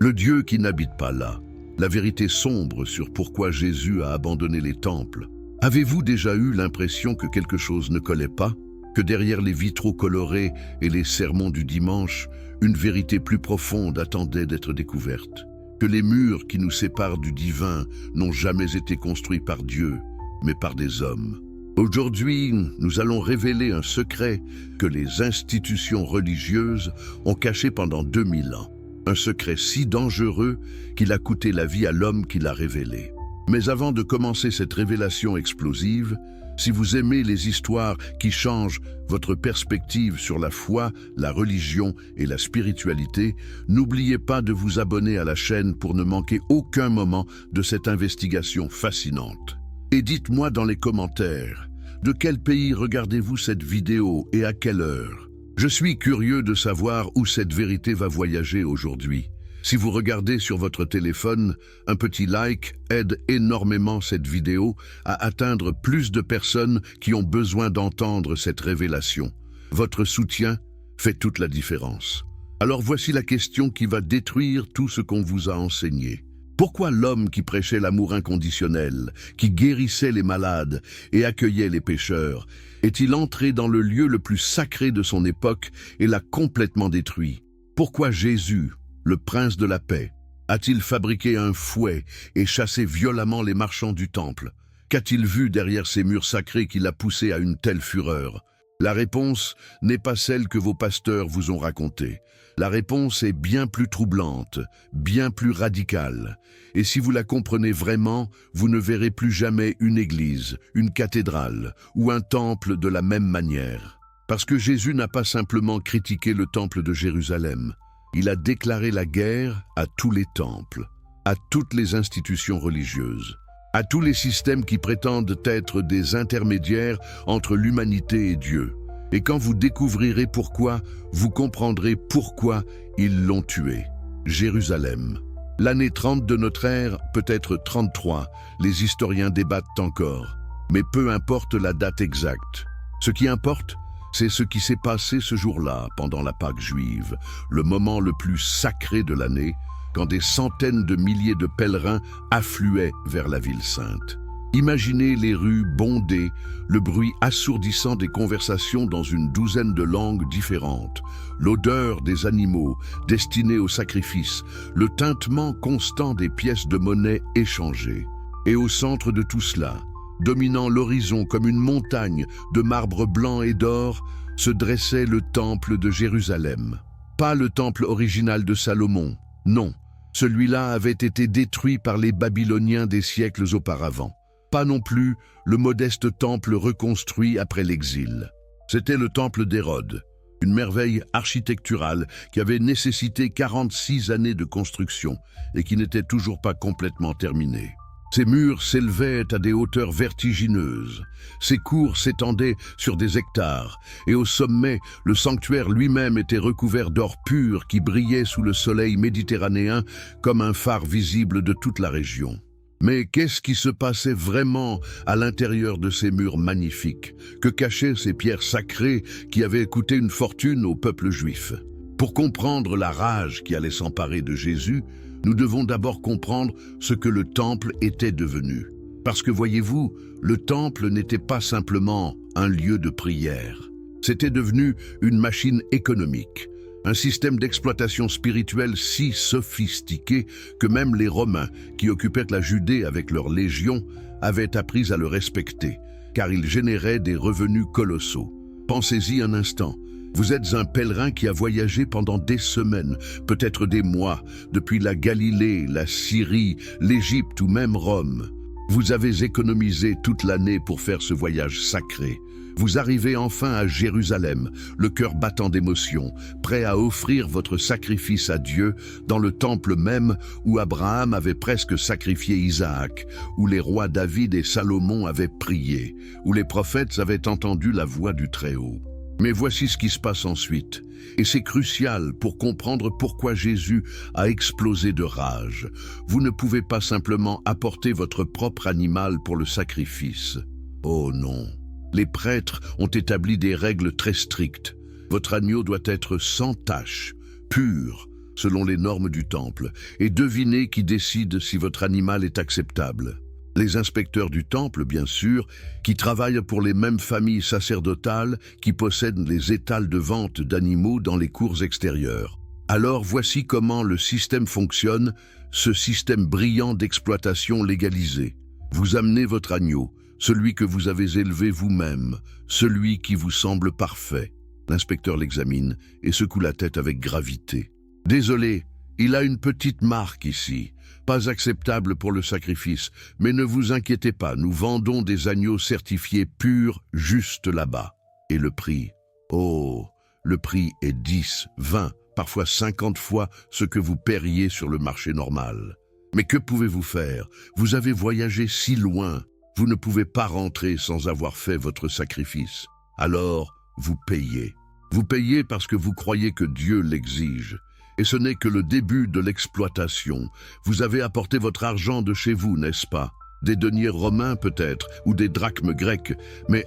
le Dieu qui n'habite pas là, la vérité sombre sur pourquoi Jésus a abandonné les temples. Avez-vous déjà eu l'impression que quelque chose ne collait pas? Que derrière les vitraux colorés et les sermons du dimanche, une vérité plus profonde attendait d'être découverte? Que les murs qui nous séparent du divin n'ont jamais été construits par Dieu, mais par des hommes? Aujourd'hui, nous allons révéler un secret que les institutions religieuses ont caché pendant 2000 ans. Un secret si dangereux qu'il a coûté la vie à l'homme qui l'a révélé. Mais avant de commencer cette révélation explosive, si vous aimez les histoires qui changent votre perspective sur la foi, la religion et la spiritualité, n'oubliez pas de vous abonner à la chaîne pour ne manquer aucun moment de cette investigation fascinante. Et dites-moi dans les commentaires, de quel pays regardez-vous cette vidéo et à quelle heure? Je suis curieux de savoir où cette vérité va voyager aujourd'hui. Si vous regardez sur votre téléphone, un petit like aide énormément cette vidéo à atteindre plus de personnes qui ont besoin d'entendre cette révélation. Votre soutien fait toute la différence. Alors voici la question qui va détruire tout ce qu'on vous a enseigné. Pourquoi l'homme qui prêchait l'amour inconditionnel, qui guérissait les malades et accueillait les pécheurs, est-il entré dans le lieu le plus sacré de son époque et l'a complètement détruit? Pourquoi Jésus, le prince de la paix, a-t-il fabriqué un fouet et chassé violemment les marchands du temple? Qu'a-t-il vu derrière ces murs sacrés qui l'a poussé à une telle fureur? La réponse n'est pas celle que vos pasteurs vous ont racontée. La réponse est bien plus troublante, bien plus radicale. Et si vous la comprenez vraiment, vous ne verrez plus jamais une église, une cathédrale ou un temple de la même manière. Parce que Jésus n'a pas simplement critiqué le temple de Jérusalem. Il a déclaré la guerre à tous les temples, à toutes les institutions religieuses, à tous les systèmes qui prétendent être des intermédiaires entre l'humanité et Dieu. Et quand vous découvrirez pourquoi, vous comprendrez pourquoi ils l'ont tué. Jérusalem. L'année 30 de notre ère, peut-être 33, les historiens débattent encore. Mais peu importe la date exacte. Ce qui importe, c'est ce qui s'est passé ce jour-là, pendant la Pâque juive, le moment le plus sacré de l'année, quand des centaines de milliers de pèlerins affluaient vers la ville sainte. Imaginez les rues bondées, le bruit assourdissant des conversations dans une douzaine de langues différentes, l'odeur des animaux destinés au sacrifice, le tintement constant des pièces de monnaie échangées. Et au centre de tout cela, dominant l'horizon comme une montagne de marbre blanc et d'or, se dressait le temple de Jérusalem. Pas le temple original de Salomon, non. Celui-là avait été détruit par les Babyloniens des siècles auparavant. Pas non plus le modeste temple reconstruit après l'exil. C'était le temple d'Hérode, une merveille architecturale qui avait nécessité 46 années de construction et qui n'était toujours pas complètement terminée. Ses murs s'élevaient à des hauteurs vertigineuses, ses cours s'étendaient sur des hectares, et au sommet, le sanctuaire lui-même était recouvert d'or pur qui brillait sous le soleil méditerranéen comme un phare visible de toute la région. Mais qu'est-ce qui se passait vraiment à l'intérieur de ces murs magnifiques? Que cachaient ces pierres sacrées qui avaient coûté une fortune au peuple juif? Pour comprendre la rage qui allait s'emparer de Jésus, nous devons d'abord comprendre ce que le temple était devenu. Parce que voyez-vous, le temple n'était pas simplement un lieu de prière. C'était devenu une machine économique, un système d'exploitation spirituelle si sophistiqué que même les Romains, qui occupaient la Judée avec leurs légions, avaient appris à le respecter, car il générait des revenus colossaux. Pensez-y un instant. Vous êtes un pèlerin qui a voyagé pendant des semaines, peut-être des mois, depuis la Galilée, la Syrie, l'Égypte ou même Rome. Vous avez économisé toute l'année pour faire ce voyage sacré. Vous arrivez enfin à Jérusalem, le cœur battant d'émotion, prêt à offrir votre sacrifice à Dieu dans le temple même où Abraham avait presque sacrifié Isaac, où les rois David et Salomon avaient prié, où les prophètes avaient entendu la voix du Très-Haut. Mais voici ce qui se passe ensuite, et c'est crucial pour comprendre pourquoi Jésus a explosé de rage. Vous ne pouvez pas simplement apporter votre propre animal pour le sacrifice. Oh non! Les prêtres ont établi des règles très strictes. Votre agneau doit être sans tache, pur, selon les normes du temple, et devinez qui décide si votre animal est acceptable. Les inspecteurs du temple, bien sûr, qui travaillent pour les mêmes familles sacerdotales qui possèdent les étals de vente d'animaux dans les cours extérieures. Alors voici comment le système fonctionne, ce système brillant d'exploitation légalisé. Vous amenez votre agneau, celui que vous avez élevé vous-même, celui qui vous semble parfait. L'inspecteur l'examine et secoue la tête avec gravité. Désolé, il a une petite marque ici. Pas acceptable pour le sacrifice, mais ne vous inquiétez pas, nous vendons des agneaux certifiés purs juste là-bas. Et le prix? Oh, le prix est 10, 20, parfois 50 fois ce que vous paieriez sur le marché normal. Mais que pouvez-vous faire? Vous avez voyagé si loin, vous ne pouvez pas rentrer sans avoir fait votre sacrifice. Alors, vous payez. Vous payez parce que vous croyez que Dieu l'exige. Et ce n'est que le début de l'exploitation. Vous avez apporté votre argent de chez vous, n'est-ce pas? Des deniers romains peut-être, ou des drachmes grecs. Mais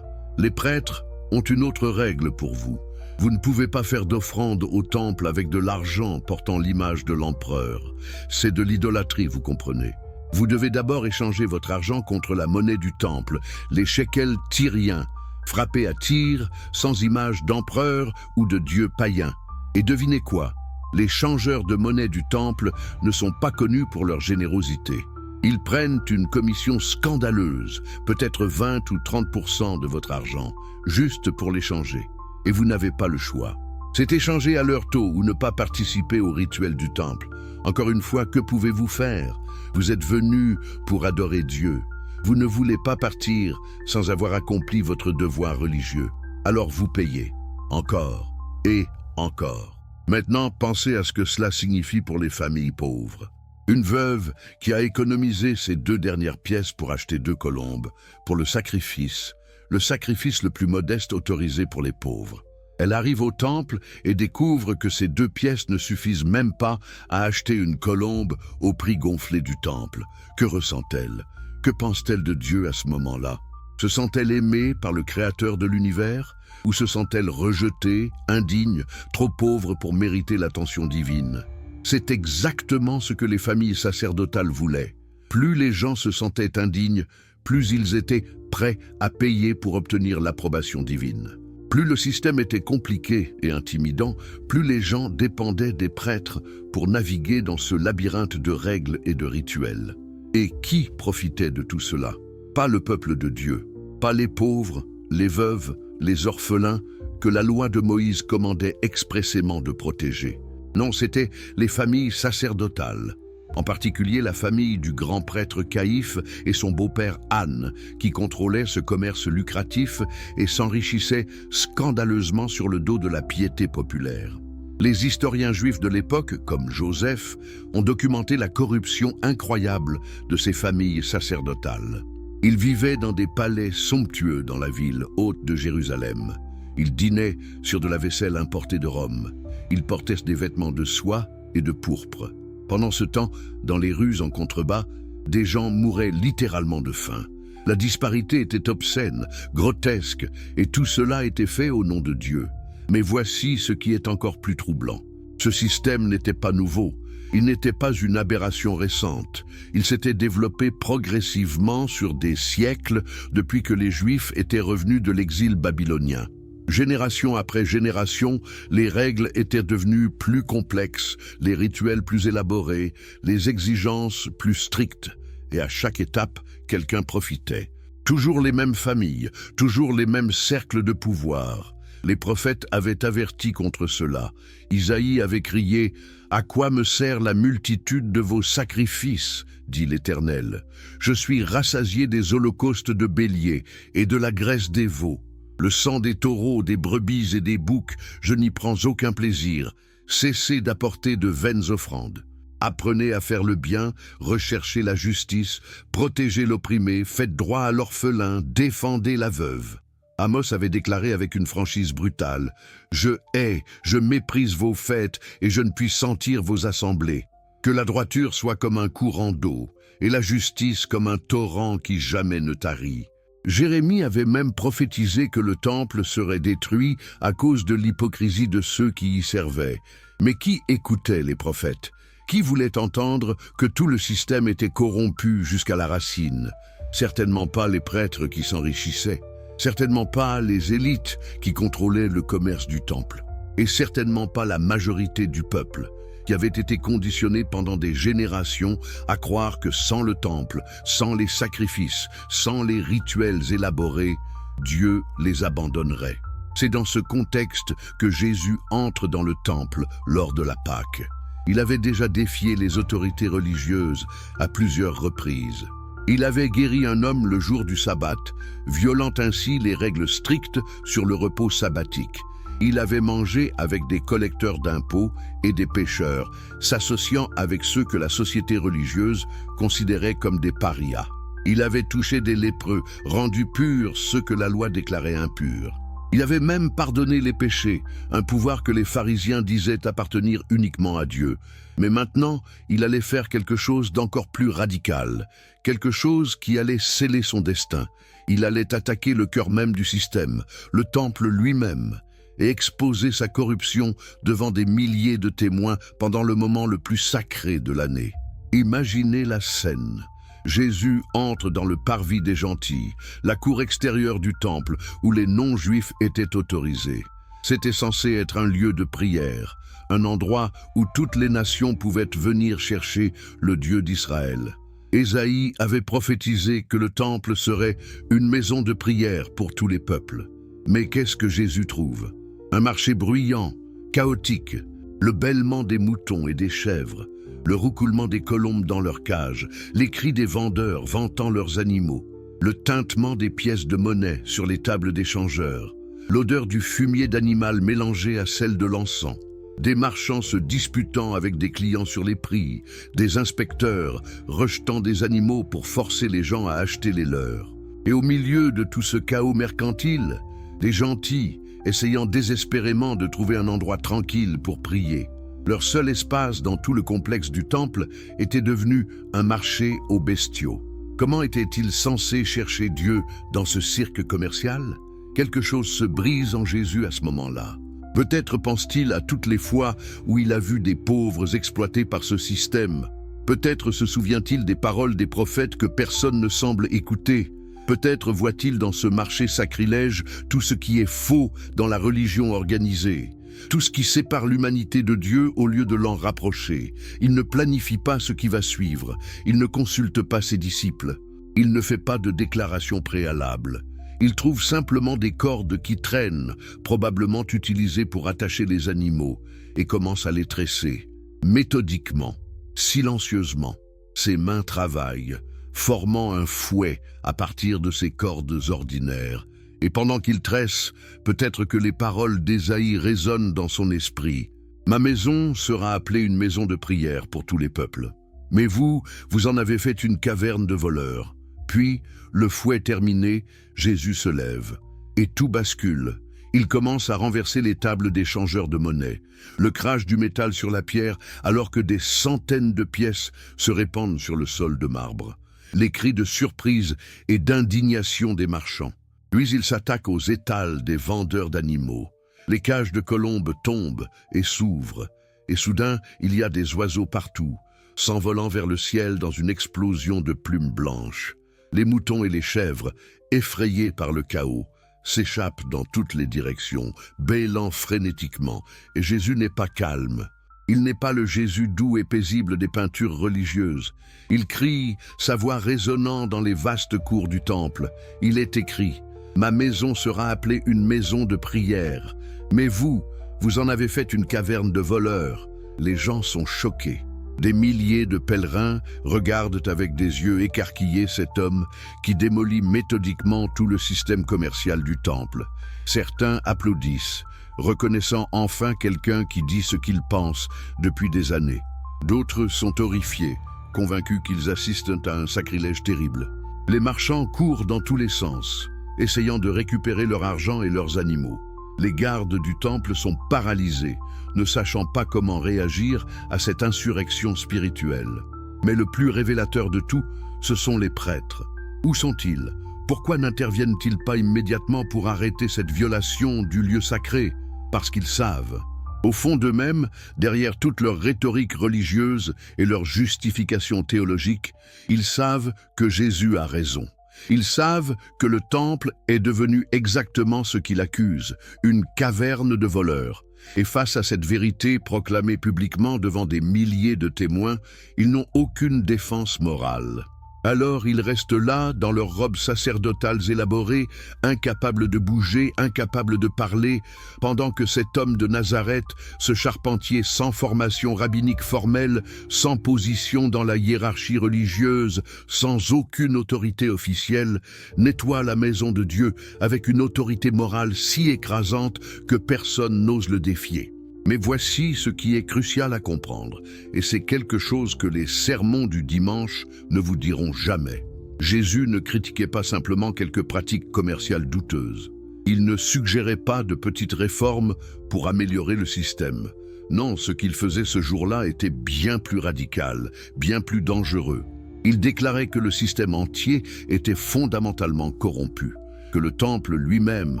les prêtres ont une autre règle pour vous. Vous ne pouvez pas faire d'offrande au temple avec de l'argent portant l'image de l'empereur. C'est de l'idolâtrie, vous comprenez. Vous devez d'abord échanger votre argent contre la monnaie du temple, les shekels tyriens, frappés à Tyr, sans image d'empereur ou de dieu païen. Et devinez quoi? Les changeurs de monnaie du temple ne sont pas connus pour leur générosité. Ils prennent une commission scandaleuse, peut-être 20 ou 30% de votre argent, juste pour l'échanger. Et vous n'avez pas le choix. C'est échanger à leur taux ou ne pas participer au rituel du temple. Encore une fois, que pouvez-vous faire? Vous êtes venus pour adorer Dieu. Vous ne voulez pas partir sans avoir accompli votre devoir religieux. Alors vous payez. Encore et encore. Maintenant, pensez à ce que cela signifie pour les familles pauvres. Une veuve qui a économisé ses 2 dernières pièces pour acheter 2 colombes, pour le sacrifice le plus modeste autorisé pour les pauvres. Elle arrive au temple et découvre que ces 2 pièces ne suffisent même pas à acheter une colombe au prix gonflé du temple. Que ressent-elle? Que pense-t-elle de Dieu à ce moment-là? Se sent-elle aimée par le Créateur de l'univers? Ou se sent-elle rejetée, indigne, trop pauvre pour mériter l'attention divine? C'est exactement ce que les familles sacerdotales voulaient. Plus les gens se sentaient indignes, plus ils étaient prêts à payer pour obtenir l'approbation divine. Plus le système était compliqué et intimidant, plus les gens dépendaient des prêtres pour naviguer dans ce labyrinthe de règles et de rituels. Et qui profitait de tout cela? Pas le peuple de Dieu, pas les pauvres, les veuves, les orphelins que la loi de Moïse commandait expressément de protéger. Non, c'étaient les familles sacerdotales, en particulier la famille du grand prêtre Caïphe et son beau-père Anne, qui contrôlaient ce commerce lucratif et s'enrichissaient scandaleusement sur le dos de la piété populaire. Les historiens juifs de l'époque, comme Joseph, ont documenté la corruption incroyable de ces familles sacerdotales. Ils vivaient dans des palais somptueux dans la ville haute de Jérusalem. Ils dînaient sur de la vaisselle importée de Rome. Ils portaient des vêtements de soie et de pourpre. Pendant ce temps, dans les rues en contrebas, des gens mouraient littéralement de faim. La disparité était obscène, grotesque, et tout cela était fait au nom de Dieu. Mais voici ce qui est encore plus troublant. Ce système n'était pas nouveau. Il n'était pas une aberration récente. Il s'était développé progressivement sur des siècles depuis que les Juifs étaient revenus de l'exil babylonien. Génération après génération, les règles étaient devenues plus complexes, les rituels plus élaborés, les exigences plus strictes. Et à chaque étape, quelqu'un profitait. Toujours les mêmes familles, toujours les mêmes cercles de pouvoir. Les prophètes avaient averti contre cela. Isaïe avait crié « À quoi me sert la multitude de vos sacrifices ?» dit l'Éternel. « Je suis rassasié des holocaustes de béliers et de la graisse des veaux. Le sang des taureaux, des brebis et des boucs, je n'y prends aucun plaisir. Cessez d'apporter de vaines offrandes. Apprenez à faire le bien, recherchez la justice, protégez l'opprimé, faites droit à l'orphelin, défendez la veuve. » Amos avait déclaré avec une franchise brutale « Je hais, je méprise vos fêtes et je ne puis sentir vos assemblées. Que la droiture soit comme un courant d'eau et la justice comme un torrent qui jamais ne tarit. » Jérémie avait même prophétisé que le temple serait détruit à cause de l'hypocrisie de ceux qui y servaient. Mais qui écoutait les prophètes? Qui voulait entendre que tout le système était corrompu jusqu'à la racine? Certainement pas les prêtres qui s'enrichissaient, certainement pas les élites qui contrôlaient le commerce du temple, et certainement pas la majorité du peuple, qui avait été conditionné pendant des générations à croire que sans le temple, sans les sacrifices, sans les rituels élaborés, Dieu les abandonnerait. C'est dans ce contexte que Jésus entre dans le temple lors de la Pâque. Il avait déjà défié les autorités religieuses à plusieurs reprises. Il avait guéri un homme le jour du sabbat, violant ainsi les règles strictes sur le repos sabbatique. Il avait mangé avec des collecteurs d'impôts et des pécheurs, s'associant avec ceux que la société religieuse considérait comme des parias. Il avait touché des lépreux, rendu purs ceux que la loi déclarait impurs. Il avait même pardonné les péchés, un pouvoir que les pharisiens disaient appartenir uniquement à Dieu. Mais maintenant, il allait faire quelque chose d'encore plus radical, quelque chose qui allait sceller son destin. Il allait attaquer le cœur même du système, le temple lui-même, et exposer sa corruption devant des milliers de témoins pendant le moment le plus sacré de l'année. Imaginez la scène. Jésus entre dans le parvis des gentils, la cour extérieure du temple où les non-juifs étaient autorisés. C'était censé être un lieu de prière, un endroit où toutes les nations pouvaient venir chercher le Dieu d'Israël. Ésaïe avait prophétisé que le temple serait une maison de prière pour tous les peuples. Mais qu'est-ce que Jésus trouve? Un marché bruyant, chaotique, le bêlement des moutons et des chèvres, le roucoulement des colombes dans leurs cages, les cris des vendeurs vantant leurs animaux, le tintement des pièces de monnaie sur les tables d'échangeurs, l'odeur du fumier d'animal mélangé à celle de l'encens, des marchands se disputant avec des clients sur les prix, des inspecteurs rejetant des animaux pour forcer les gens à acheter les leurs. Et au milieu de tout ce chaos mercantile, des gentils essayant désespérément de trouver un endroit tranquille pour prier. Leur seul espace dans tout le complexe du temple était devenu un marché aux bestiaux. Comment étaient-ils censés chercher Dieu dans ce cirque commercial? Quelque chose se brise en Jésus à ce moment-là. Peut-être pense-t-il à toutes les fois où il a vu des pauvres exploités par ce système. Peut-être se souvient-il des paroles des prophètes que personne ne semble écouter. Peut-être voit-il dans ce marché sacrilège tout ce qui est faux dans la religion organisée. Tout ce qui sépare l'humanité de Dieu au lieu de l'en rapprocher. Il ne planifie pas ce qui va suivre. Il ne consulte pas ses disciples. Il ne fait pas de déclaration préalable. Il trouve simplement des cordes qui traînent, probablement utilisées pour attacher les animaux, et commence à les tresser. Méthodiquement, silencieusement, ses mains travaillent, formant un fouet à partir de ces cordes ordinaires. Et pendant qu'il tresse, peut-être que les paroles d'Ésaïe résonnent dans son esprit. « Ma maison sera appelée une maison de prière pour tous les peuples. Mais vous, vous en avez fait une caverne de voleurs. » Puis, le fouet terminé, Jésus se lève. Et tout bascule. Il commence à renverser les tables des changeurs de monnaie, le crash du métal sur la pierre alors que des centaines de pièces se répandent sur le sol de marbre. Les cris de surprise et d'indignation des marchands. Puis il s'attaque aux étals des vendeurs d'animaux. Les cages de colombes tombent et s'ouvrent, et soudain il y a des oiseaux partout, s'envolant vers le ciel dans une explosion de plumes blanches. Les moutons et les chèvres, effrayés par le chaos, s'échappent dans toutes les directions, bêlant frénétiquement, et Jésus n'est pas calme. Il n'est pas le Jésus doux et paisible des peintures religieuses. Il crie, sa voix résonnant dans les vastes cours du temple. Il est écrit: « Ma maison sera appelée une maison de prière. Mais vous, vous en avez fait une caverne de voleurs. » Les gens sont choqués. Des milliers de pèlerins regardent avec des yeux écarquillés cet homme qui démolit méthodiquement tout le système commercial du temple. Certains applaudissent, reconnaissant enfin quelqu'un qui dit ce qu'il pense depuis des années. D'autres sont horrifiés, convaincus qu'ils assistent à un sacrilège terrible. Les marchands courent dans tous les sens, essayant de récupérer leur argent et leurs animaux. Les gardes du temple sont paralysés, ne sachant pas comment réagir à cette insurrection spirituelle. Mais le plus révélateur de tout, ce sont les prêtres. Où sont-ils? Pourquoi n'interviennent-ils pas immédiatement pour arrêter cette violation du lieu sacré? Parce qu'ils savent. Au fond d'eux-mêmes, derrière toute leur rhétorique religieuse et leur justification théologique, ils savent que Jésus a raison. Ils savent que le temple est devenu exactement ce qu'il accuse, une caverne de voleurs. Et face à cette vérité proclamée publiquement devant des milliers de témoins, ils n'ont aucune défense morale. Alors ils restent là, dans leurs robes sacerdotales élaborées, incapables de bouger, incapables de parler, pendant que cet homme de Nazareth, ce charpentier sans formation rabbinique formelle, sans position dans la hiérarchie religieuse, sans aucune autorité officielle, nettoie la maison de Dieu avec une autorité morale si écrasante que personne n'ose le défier. Mais voici ce qui est crucial à comprendre, et c'est quelque chose que les sermons du dimanche ne vous diront jamais. Jésus ne critiquait pas simplement quelques pratiques commerciales douteuses. Il ne suggérait pas de petites réformes pour améliorer le système. Non, ce qu'il faisait ce jour-là était bien plus radical, bien plus dangereux. Il déclarait que le système entier était fondamentalement corrompu, que le temple lui-même,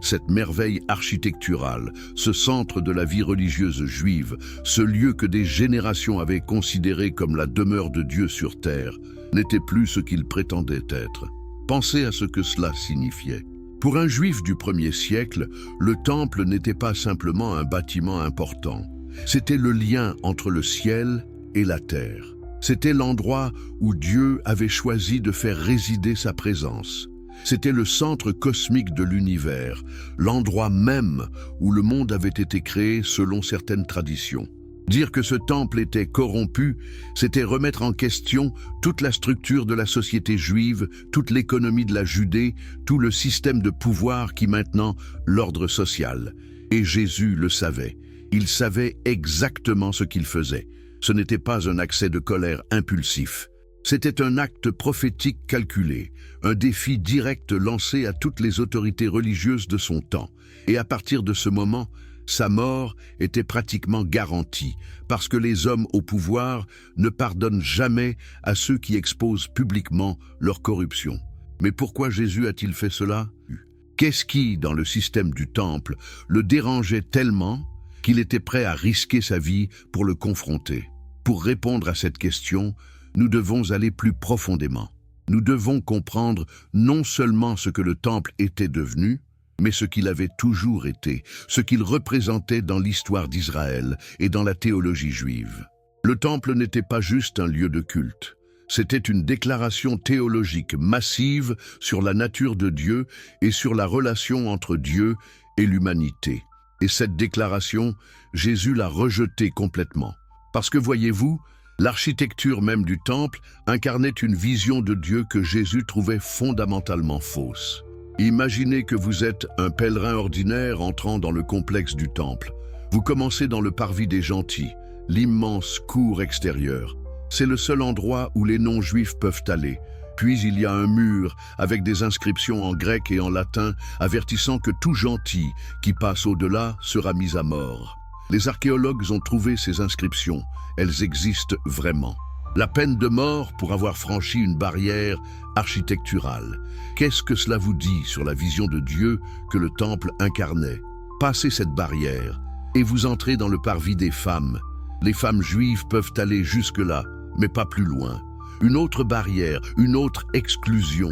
cette merveille architecturale, ce centre de la vie religieuse juive, ce lieu que des générations avaient considéré comme la demeure de Dieu sur terre, n'était plus ce qu'il prétendait être. Pensez à ce que cela signifiait. Pour un juif du 1er siècle, le temple n'était pas simplement un bâtiment important. C'était le lien entre le ciel et la terre. C'était l'endroit où Dieu avait choisi de faire résider sa présence. C'était le centre cosmique de l'univers, l'endroit même où le monde avait été créé selon certaines traditions. Dire que ce temple était corrompu, c'était remettre en question toute la structure de la société juive, toute l'économie de la Judée, tout le système de pouvoir qui maintenant l'ordre social. Et Jésus le savait. Il savait exactement ce qu'il faisait. Ce n'était pas un accès de colère impulsif. C'était un acte prophétique calculé, un défi direct lancé à toutes les autorités religieuses de son temps. Et à partir de ce moment, sa mort était pratiquement garantie, parce que les hommes au pouvoir ne pardonnent jamais à ceux qui exposent publiquement leur corruption. Mais pourquoi Jésus a-t-il fait cela? Qu'est-ce qui, dans le système du temple, le dérangeait tellement qu'il était prêt à risquer sa vie pour le confronter? Pour répondre à cette question, nous devons aller plus profondément. Nous devons comprendre non seulement ce que le temple était devenu, mais ce qu'il avait toujours été, ce qu'il représentait dans l'histoire d'Israël et dans la théologie juive. Le temple n'était pas juste un lieu de culte. C'était une déclaration théologique massive sur la nature de Dieu et sur la relation entre Dieu et l'humanité. Et cette déclaration, Jésus l'a rejetée complètement. Parce que voyez-vous, l'architecture même du temple incarnait une vision de Dieu que Jésus trouvait fondamentalement fausse. Imaginez que vous êtes un pèlerin ordinaire entrant dans le complexe du temple. Vous commencez dans le parvis des gentils, l'immense cour extérieure. C'est le seul endroit où les non-juifs peuvent aller. Puis il y a un mur avec des inscriptions en grec et en latin avertissant que tout gentil qui passe au-delà sera mis à mort. Les archéologues ont trouvé ces inscriptions. Elles existent vraiment. La peine de mort pour avoir franchi une barrière architecturale. Qu'est-ce que cela vous dit sur la vision de Dieu que le temple incarnait? Passez cette barrière et vous entrez dans le parvis des femmes. Les femmes juives peuvent aller jusque-là, mais pas plus loin. Une autre barrière, une autre exclusion.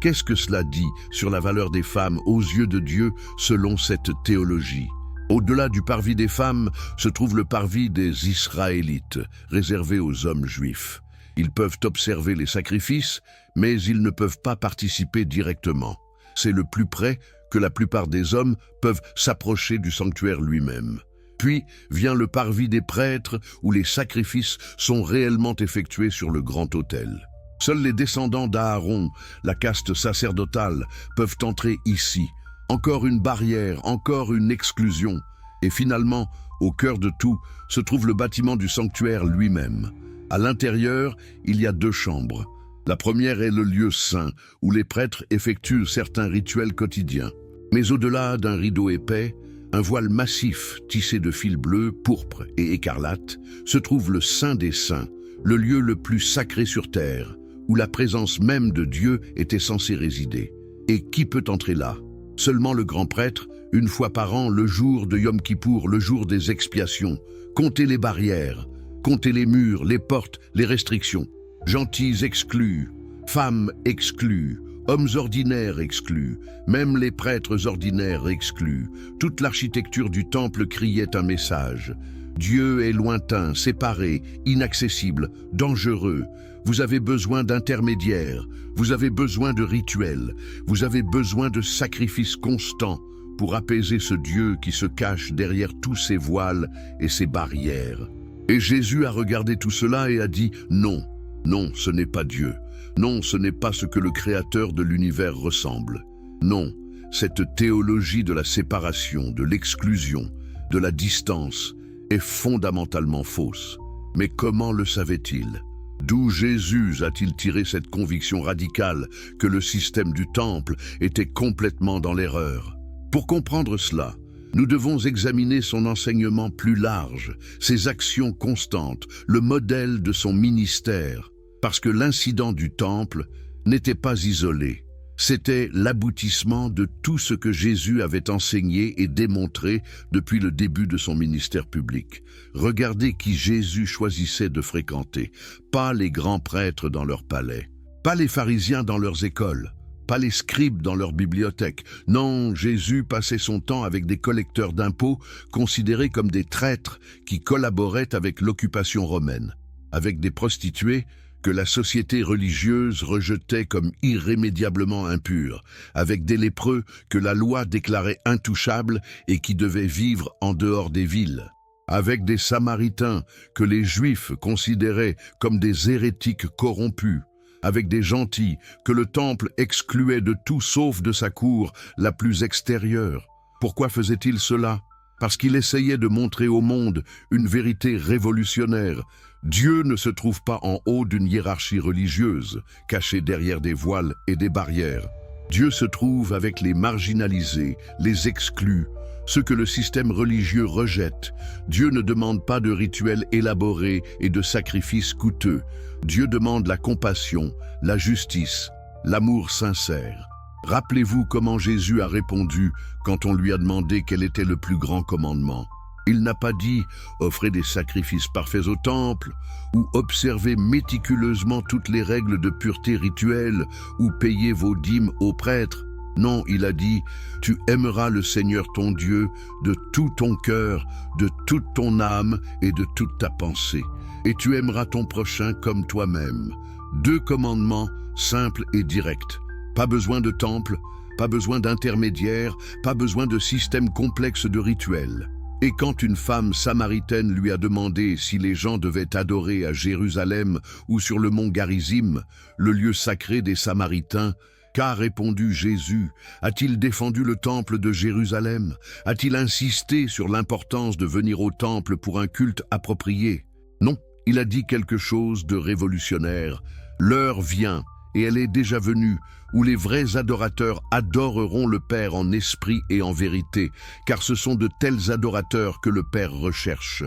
Qu'est-ce que cela dit sur la valeur des femmes aux yeux de Dieu selon cette théologie? Au-delà du parvis des femmes se trouve le parvis des Israélites, réservé aux hommes juifs. Ils peuvent observer les sacrifices, mais ils ne peuvent pas participer directement. C'est le plus près que la plupart des hommes peuvent s'approcher du sanctuaire lui-même. Puis vient le parvis des prêtres, où les sacrifices sont réellement effectués sur le grand autel. Seuls les descendants d'Aaron, la caste sacerdotale, peuvent entrer ici. Encore une barrière, encore une exclusion. Et finalement, au cœur de tout, se trouve le bâtiment du sanctuaire lui-même. À l'intérieur, il y a 2 chambres. La première est le lieu saint, où les prêtres effectuent certains rituels quotidiens. Mais au-delà d'un rideau épais, un voile massif tissé de fils bleus, pourpres et écarlates, se trouve le Saint des Saints, le lieu le plus sacré sur terre, où la présence même de Dieu était censée résider. Et qui peut entrer là? Seulement le grand prêtre, une fois par an, le jour de Yom Kippour, le jour des expiations. Comptez les barrières, comptez les murs, les portes, les restrictions. Gentils exclus, femmes exclues, hommes ordinaires exclus, même les prêtres ordinaires exclus. Toute l'architecture du temple criait un message. Dieu est lointain, séparé, inaccessible, dangereux. Vous avez besoin d'intermédiaires, vous avez besoin de rituels, vous avez besoin de sacrifices constants pour apaiser ce Dieu qui se cache derrière tous ces voiles et ces barrières. Et Jésus a regardé tout cela et a dit « Non, non, ce n'est pas Dieu. Non, ce n'est pas ce que le Créateur de l'univers ressemble. Non, cette théologie de la séparation, de l'exclusion, de la distance est fondamentalement fausse. Mais comment le savait-il ? D'où Jésus a-t-il tiré cette conviction radicale que le système du temple était complètement dans l'erreur ? Pour comprendre cela, nous devons examiner son enseignement plus large, ses actions constantes, le modèle de son ministère, parce que l'incident du temple n'était pas isolé. C'était l'aboutissement de tout ce que Jésus avait enseigné et démontré depuis le début de son ministère public. Regardez qui Jésus choisissait de fréquenter, pas les grands prêtres dans leur palais, pas les pharisiens dans leurs écoles, pas les scribes dans leur bibliothèque. Non, Jésus passait son temps avec des collecteurs d'impôts considérés comme des traîtres qui collaboraient avec l'occupation romaine, avec des prostituées que la société religieuse rejetait comme irrémédiablement impures, avec des lépreux que la loi déclarait intouchables et qui devaient vivre en dehors des villes, avec des Samaritains que les Juifs considéraient comme des hérétiques corrompus, avec des gentils que le temple excluait de tout sauf de sa cour la plus extérieure. Pourquoi faisait-il cela ? Parce qu'il essayait de montrer au monde une vérité révolutionnaire. Dieu ne se trouve pas en haut d'une hiérarchie religieuse, cachée derrière des voiles et des barrières. Dieu se trouve avec les marginalisés, les exclus, ceux que le système religieux rejette. Dieu ne demande pas de rituels élaborés et de sacrifices coûteux. Dieu demande la compassion, la justice, l'amour sincère. Rappelez-vous comment Jésus a répondu quand on lui a demandé quel était le plus grand commandement. Il n'a pas dit « offrez des sacrifices parfaits au temple » ou « observez méticuleusement toutes les règles de pureté rituelle » ou « payez vos dîmes aux prêtres ». Non, il a dit « tu aimeras le Seigneur ton Dieu de tout ton cœur, de toute ton âme et de toute ta pensée. Et tu aimeras ton prochain comme toi-même. » 2 commandements simples et directs. Pas besoin de temple, pas besoin d'intermédiaire, pas besoin de système complexe de rituels. Et quand une femme samaritaine lui a demandé si les gens devaient adorer à Jérusalem ou sur le mont Garizim, le lieu sacré des Samaritains, qu'a répondu Jésus? A-t-il défendu le temple de Jérusalem? A-t-il insisté sur l'importance de venir au temple pour un culte approprié? Non, il a dit quelque chose de révolutionnaire. L'heure vient, et elle est déjà venue, où les vrais adorateurs adoreront le Père en esprit et en vérité, car ce sont de tels adorateurs que le Père recherche.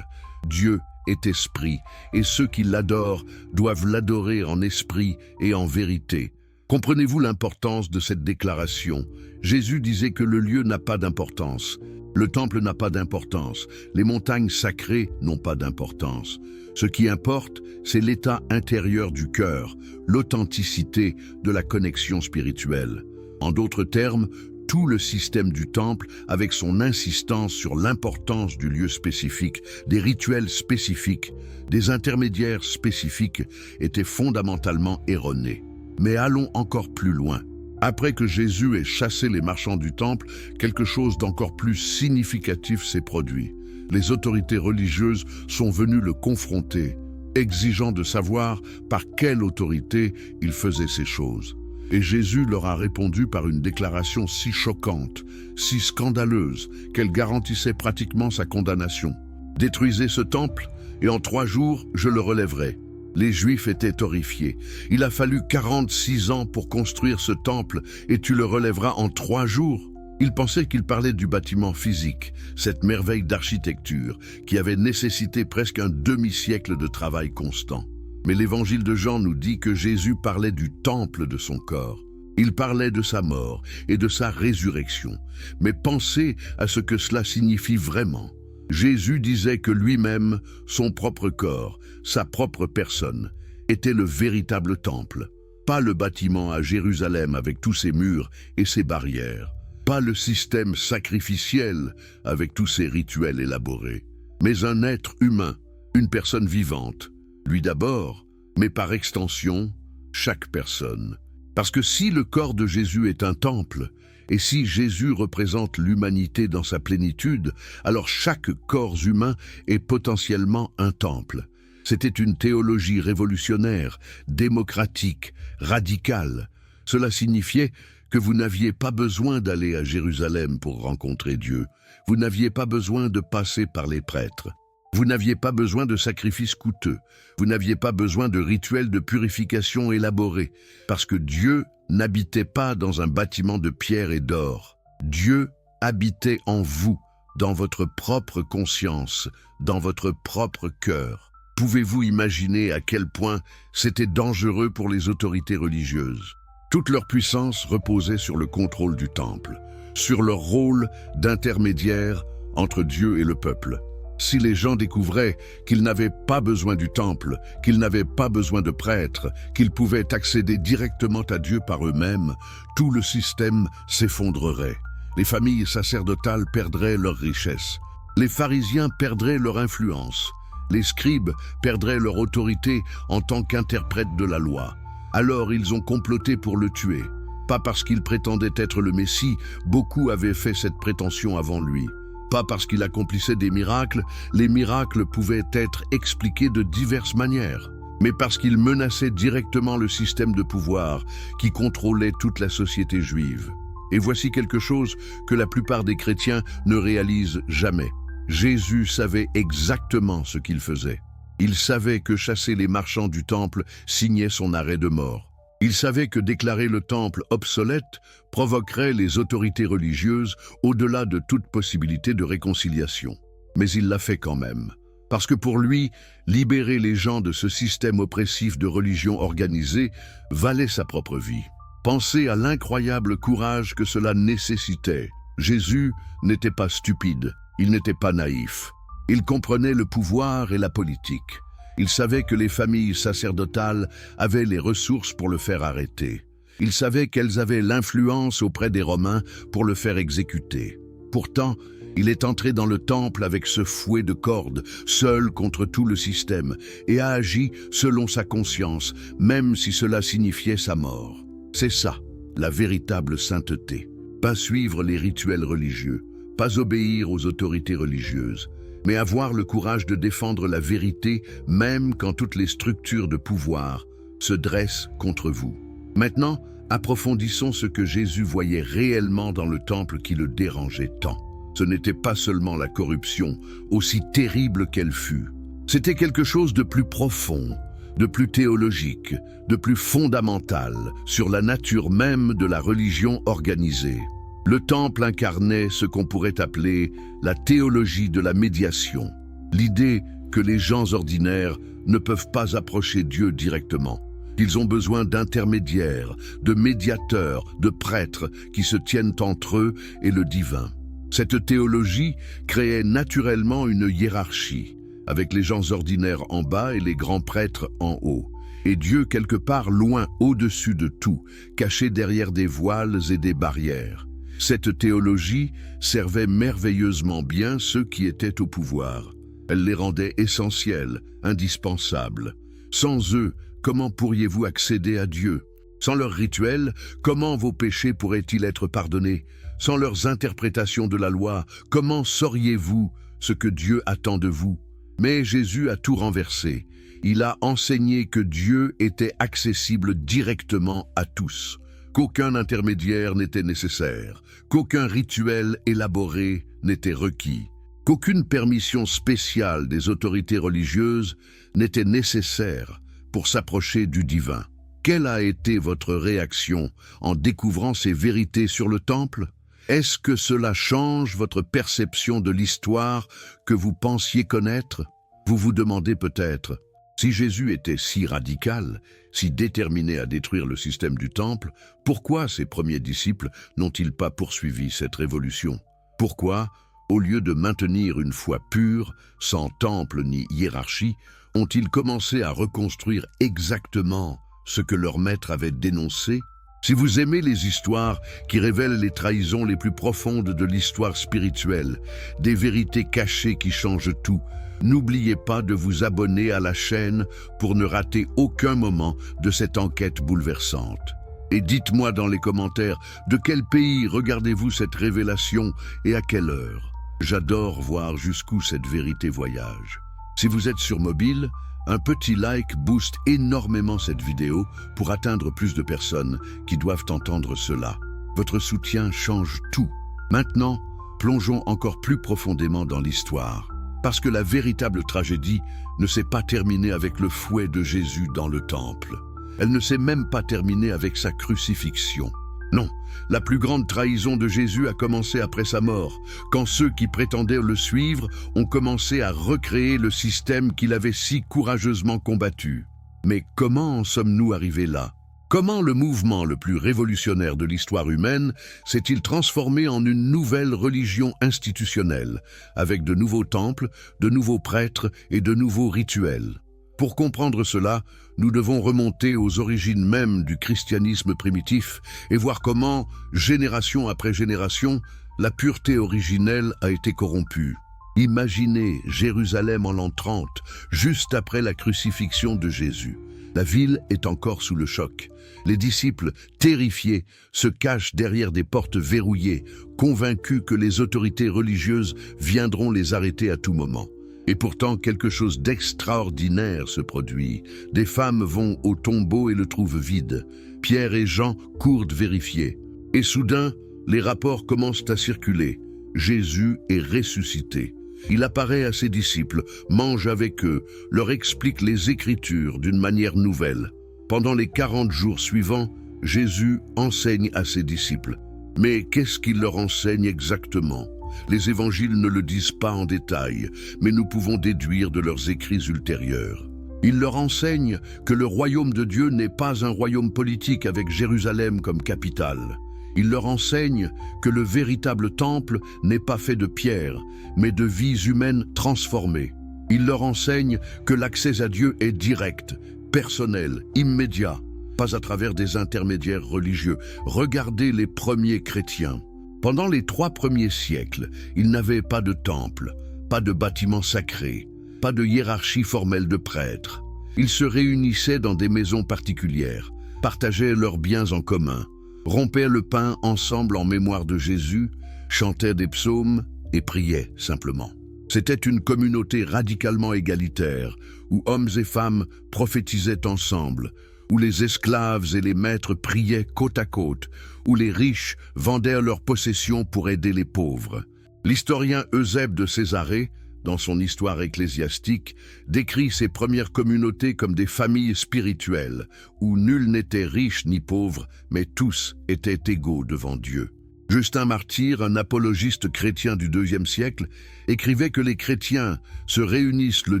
Dieu est esprit, et ceux qui l'adorent doivent l'adorer en esprit et en vérité. Comprenez-vous l'importance de cette déclaration? Jésus disait que le lieu n'a pas d'importance. Le temple n'a pas d'importance. Les montagnes sacrées n'ont pas d'importance. Ce qui importe, c'est l'état intérieur du cœur, l'authenticité de la connexion spirituelle. En d'autres termes, tout le système du temple, avec son insistance sur l'importance du lieu spécifique, des rituels spécifiques, des intermédiaires spécifiques, était fondamentalement erroné. Mais allons encore plus loin. Après que Jésus ait chassé les marchands du temple, quelque chose d'encore plus significatif s'est produit. Les autorités religieuses sont venues le confronter, exigeant de savoir par quelle autorité il faisait ces choses. Et Jésus leur a répondu par une déclaration si choquante, si scandaleuse, qu'elle garantissait pratiquement sa condamnation. « Détruisez ce temple, et en 3 jours, je le relèverai. » Les Juifs étaient horrifiés. « Il a fallu 46 ans pour construire ce temple, et tu le relèveras en 3 jours ?» Ils pensaient qu'il parlait du bâtiment physique, cette merveille d'architecture qui avait nécessité presque un demi-siècle de travail constant. Mais l'évangile de Jean nous dit que Jésus parlait du temple de son corps. Il parlait de sa mort et de sa résurrection. Mais pensez à ce que cela signifie vraiment. Jésus disait que lui-même, son propre corps, sa propre personne, était le véritable temple. Pas le bâtiment à Jérusalem avec tous ses murs et ses barrières. Pas le système sacrificiel avec tous ses rituels élaborés. Mais un être humain, une personne vivante. Lui d'abord, mais par extension, chaque personne. Parce que si le corps de Jésus est un temple, et si Jésus représente l'humanité dans sa plénitude, alors chaque corps humain est potentiellement un temple. C'était une théologie révolutionnaire, démocratique, radicale. Cela signifiait que vous n'aviez pas besoin d'aller à Jérusalem pour rencontrer Dieu. Vous n'aviez pas besoin de passer par les prêtres. Vous n'aviez pas besoin de sacrifices coûteux. Vous n'aviez pas besoin de rituels de purification élaborés, parce que Dieu n'habitait pas dans un bâtiment de pierre et d'or. Dieu habitait en vous, dans votre propre conscience, dans votre propre cœur. Pouvez-vous imaginer à quel point c'était dangereux pour les autorités religieuses? Toute leur puissance reposait sur le contrôle du temple, sur leur rôle d'intermédiaire entre Dieu et le peuple. Si les gens découvraient qu'ils n'avaient pas besoin du temple, qu'ils n'avaient pas besoin de prêtres, qu'ils pouvaient accéder directement à Dieu par eux-mêmes, tout le système s'effondrerait. Les familles sacerdotales perdraient leur richesse. Les pharisiens perdraient leur influence. Les scribes perdraient leur autorité en tant qu'interprètes de la loi. Alors ils ont comploté pour le tuer. Pas parce qu'il prétendait être le Messie, beaucoup avaient fait cette prétention avant lui. Pas parce qu'il accomplissait des miracles, les miracles pouvaient être expliqués de diverses manières, mais parce qu'il menaçait directement le système de pouvoir qui contrôlait toute la société juive. Et voici quelque chose que la plupart des chrétiens ne réalisent jamais. Jésus savait exactement ce qu'il faisait. Il savait que chasser les marchands du temple signait son arrêt de mort. Il savait que déclarer le temple obsolète provoquerait les autorités religieuses au-delà de toute possibilité de réconciliation. Mais il l'a fait quand même. Parce que pour lui, libérer les gens de ce système oppressif de religion organisée valait sa propre vie. Pensez à l'incroyable courage que cela nécessitait. Jésus n'était pas stupide, il n'était pas naïf. Il comprenait le pouvoir et la politique. Il savait que les familles sacerdotales avaient les ressources pour le faire arrêter. Il savait qu'elles avaient l'influence auprès des Romains pour le faire exécuter. Pourtant, il est entré dans le temple avec ce fouet de cordes, seul contre tout le système, et a agi selon sa conscience, même si cela signifiait sa mort. C'est ça, la véritable sainteté. Pas suivre les rituels religieux, pas obéir aux autorités religieuses, mais avoir le courage de défendre la vérité même quand toutes les structures de pouvoir se dressent contre vous. Maintenant, approfondissons ce que Jésus voyait réellement dans le temple qui le dérangeait tant. Ce n'était pas seulement la corruption, aussi terrible qu'elle fût. C'était quelque chose de plus profond, de plus théologique, de plus fondamental sur la nature même de la religion organisée. Le temple incarnait ce qu'on pourrait appeler la théologie de la médiation, l'idée que les gens ordinaires ne peuvent pas approcher Dieu directement, qu'ils ont besoin d'intermédiaires, de médiateurs, de prêtres qui se tiennent entre eux et le divin. Cette théologie créait naturellement une hiérarchie, avec les gens ordinaires en bas et les grands prêtres en haut, et Dieu quelque part loin au-dessus de tout, caché derrière des voiles et des barrières. Cette théologie servait merveilleusement bien ceux qui étaient au pouvoir. Elle les rendait essentiels, indispensables. Sans eux, comment pourriez-vous accéder à Dieu? Sans leurs rituels, comment vos péchés pourraient-ils être pardonnés? Sans leurs interprétations de la loi, comment sauriez-vous ce que Dieu attend de vous? Mais Jésus a tout renversé. Il a enseigné que Dieu était accessible directement à tous, qu'aucun intermédiaire n'était nécessaire, qu'aucun rituel élaboré n'était requis, qu'aucune permission spéciale des autorités religieuses n'était nécessaire pour s'approcher du divin. Quelle a été votre réaction en découvrant ces vérités sur le temple? Est-ce que cela change votre perception de l'histoire que vous pensiez connaître? Vous vous demandez peut-être, Si Jésus était si radical, si déterminé à détruire le système du temple, pourquoi ses premiers disciples n'ont-ils pas poursuivi cette révolution? Pourquoi, au lieu de maintenir une foi pure, sans temple ni hiérarchie, ont-ils commencé à reconstruire exactement ce que leur maître avait dénoncé? Si vous aimez les histoires qui révèlent les trahisons les plus profondes de l'histoire spirituelle, des vérités cachées qui changent tout, n'oubliez pas de vous abonner à la chaîne pour ne rater aucun moment de cette enquête bouleversante. Et dites-moi dans les commentaires de quel pays regardez-vous cette révélation et à quelle heure. J'adore voir jusqu'où cette vérité voyage. Si vous êtes sur mobile, un petit like booste énormément cette vidéo pour atteindre plus de personnes qui doivent entendre cela. Votre soutien change tout. Maintenant, plongeons encore plus profondément dans l'histoire. Parce que la véritable tragédie ne s'est pas terminée avec le fouet de Jésus dans le temple. Elle ne s'est même pas terminée avec sa crucifixion. Non, la plus grande trahison de Jésus a commencé après sa mort, quand ceux qui prétendaient le suivre ont commencé à recréer le système qu'il avait si courageusement combattu. Mais comment en sommes-nous arrivés là? Comment le mouvement le plus révolutionnaire de l'histoire humaine s'est-il transformé en une nouvelle religion institutionnelle, avec de nouveaux temples, de nouveaux prêtres et de nouveaux rituels? Pour comprendre cela, nous devons remonter aux origines mêmes du christianisme primitif et voir comment, génération après génération, la pureté originelle a été corrompue. Imaginez Jérusalem en l'an 30, juste après la crucifixion de Jésus. La ville est encore sous le choc. Les disciples, terrifiés, se cachent derrière des portes verrouillées, convaincus que les autorités religieuses viendront les arrêter à tout moment. Et pourtant, quelque chose d'extraordinaire se produit. Des femmes vont au tombeau et le trouvent vide. Pierre et Jean courent vérifier. Et soudain, les rapports commencent à circuler. Jésus est ressuscité. Il apparaît à ses disciples, mange avec eux, leur explique les Écritures d'une manière nouvelle. Pendant les 40 jours suivants, Jésus enseigne à ses disciples. Mais qu'est-ce qu'il leur enseigne exactement? Les évangiles ne le disent pas en détail, mais nous pouvons déduire de leurs écrits ultérieurs. Il leur enseigne que le royaume de Dieu n'est pas un royaume politique avec Jérusalem comme capitale. Il leur enseigne que le véritable temple n'est pas fait de pierre, mais de vies humaines transformées. Il leur enseigne que l'accès à Dieu est direct, personnel, immédiat, pas à travers des intermédiaires religieux. Regardez les premiers chrétiens. Pendant les 3 premiers siècles, ils n'avaient pas de temple, pas de bâtiment sacré, pas de hiérarchie formelle de prêtres. Ils se réunissaient dans des maisons particulières, partageaient leurs biens en commun, rompaient le pain ensemble en mémoire de Jésus, chantaient des psaumes et priaient simplement. C'était une communauté radicalement égalitaire, où hommes et femmes prophétisaient ensemble, où les esclaves et les maîtres priaient côte à côte, où les riches vendaient leurs possessions pour aider les pauvres. L'historien Eusèbe de Césarée, dans son histoire ecclésiastique, décrit ces premières communautés comme des familles spirituelles, où nul n'était riche ni pauvre, mais tous étaient égaux devant Dieu. Justin Martyr, un apologiste chrétien du IIe siècle, écrivait que les chrétiens se réunissent le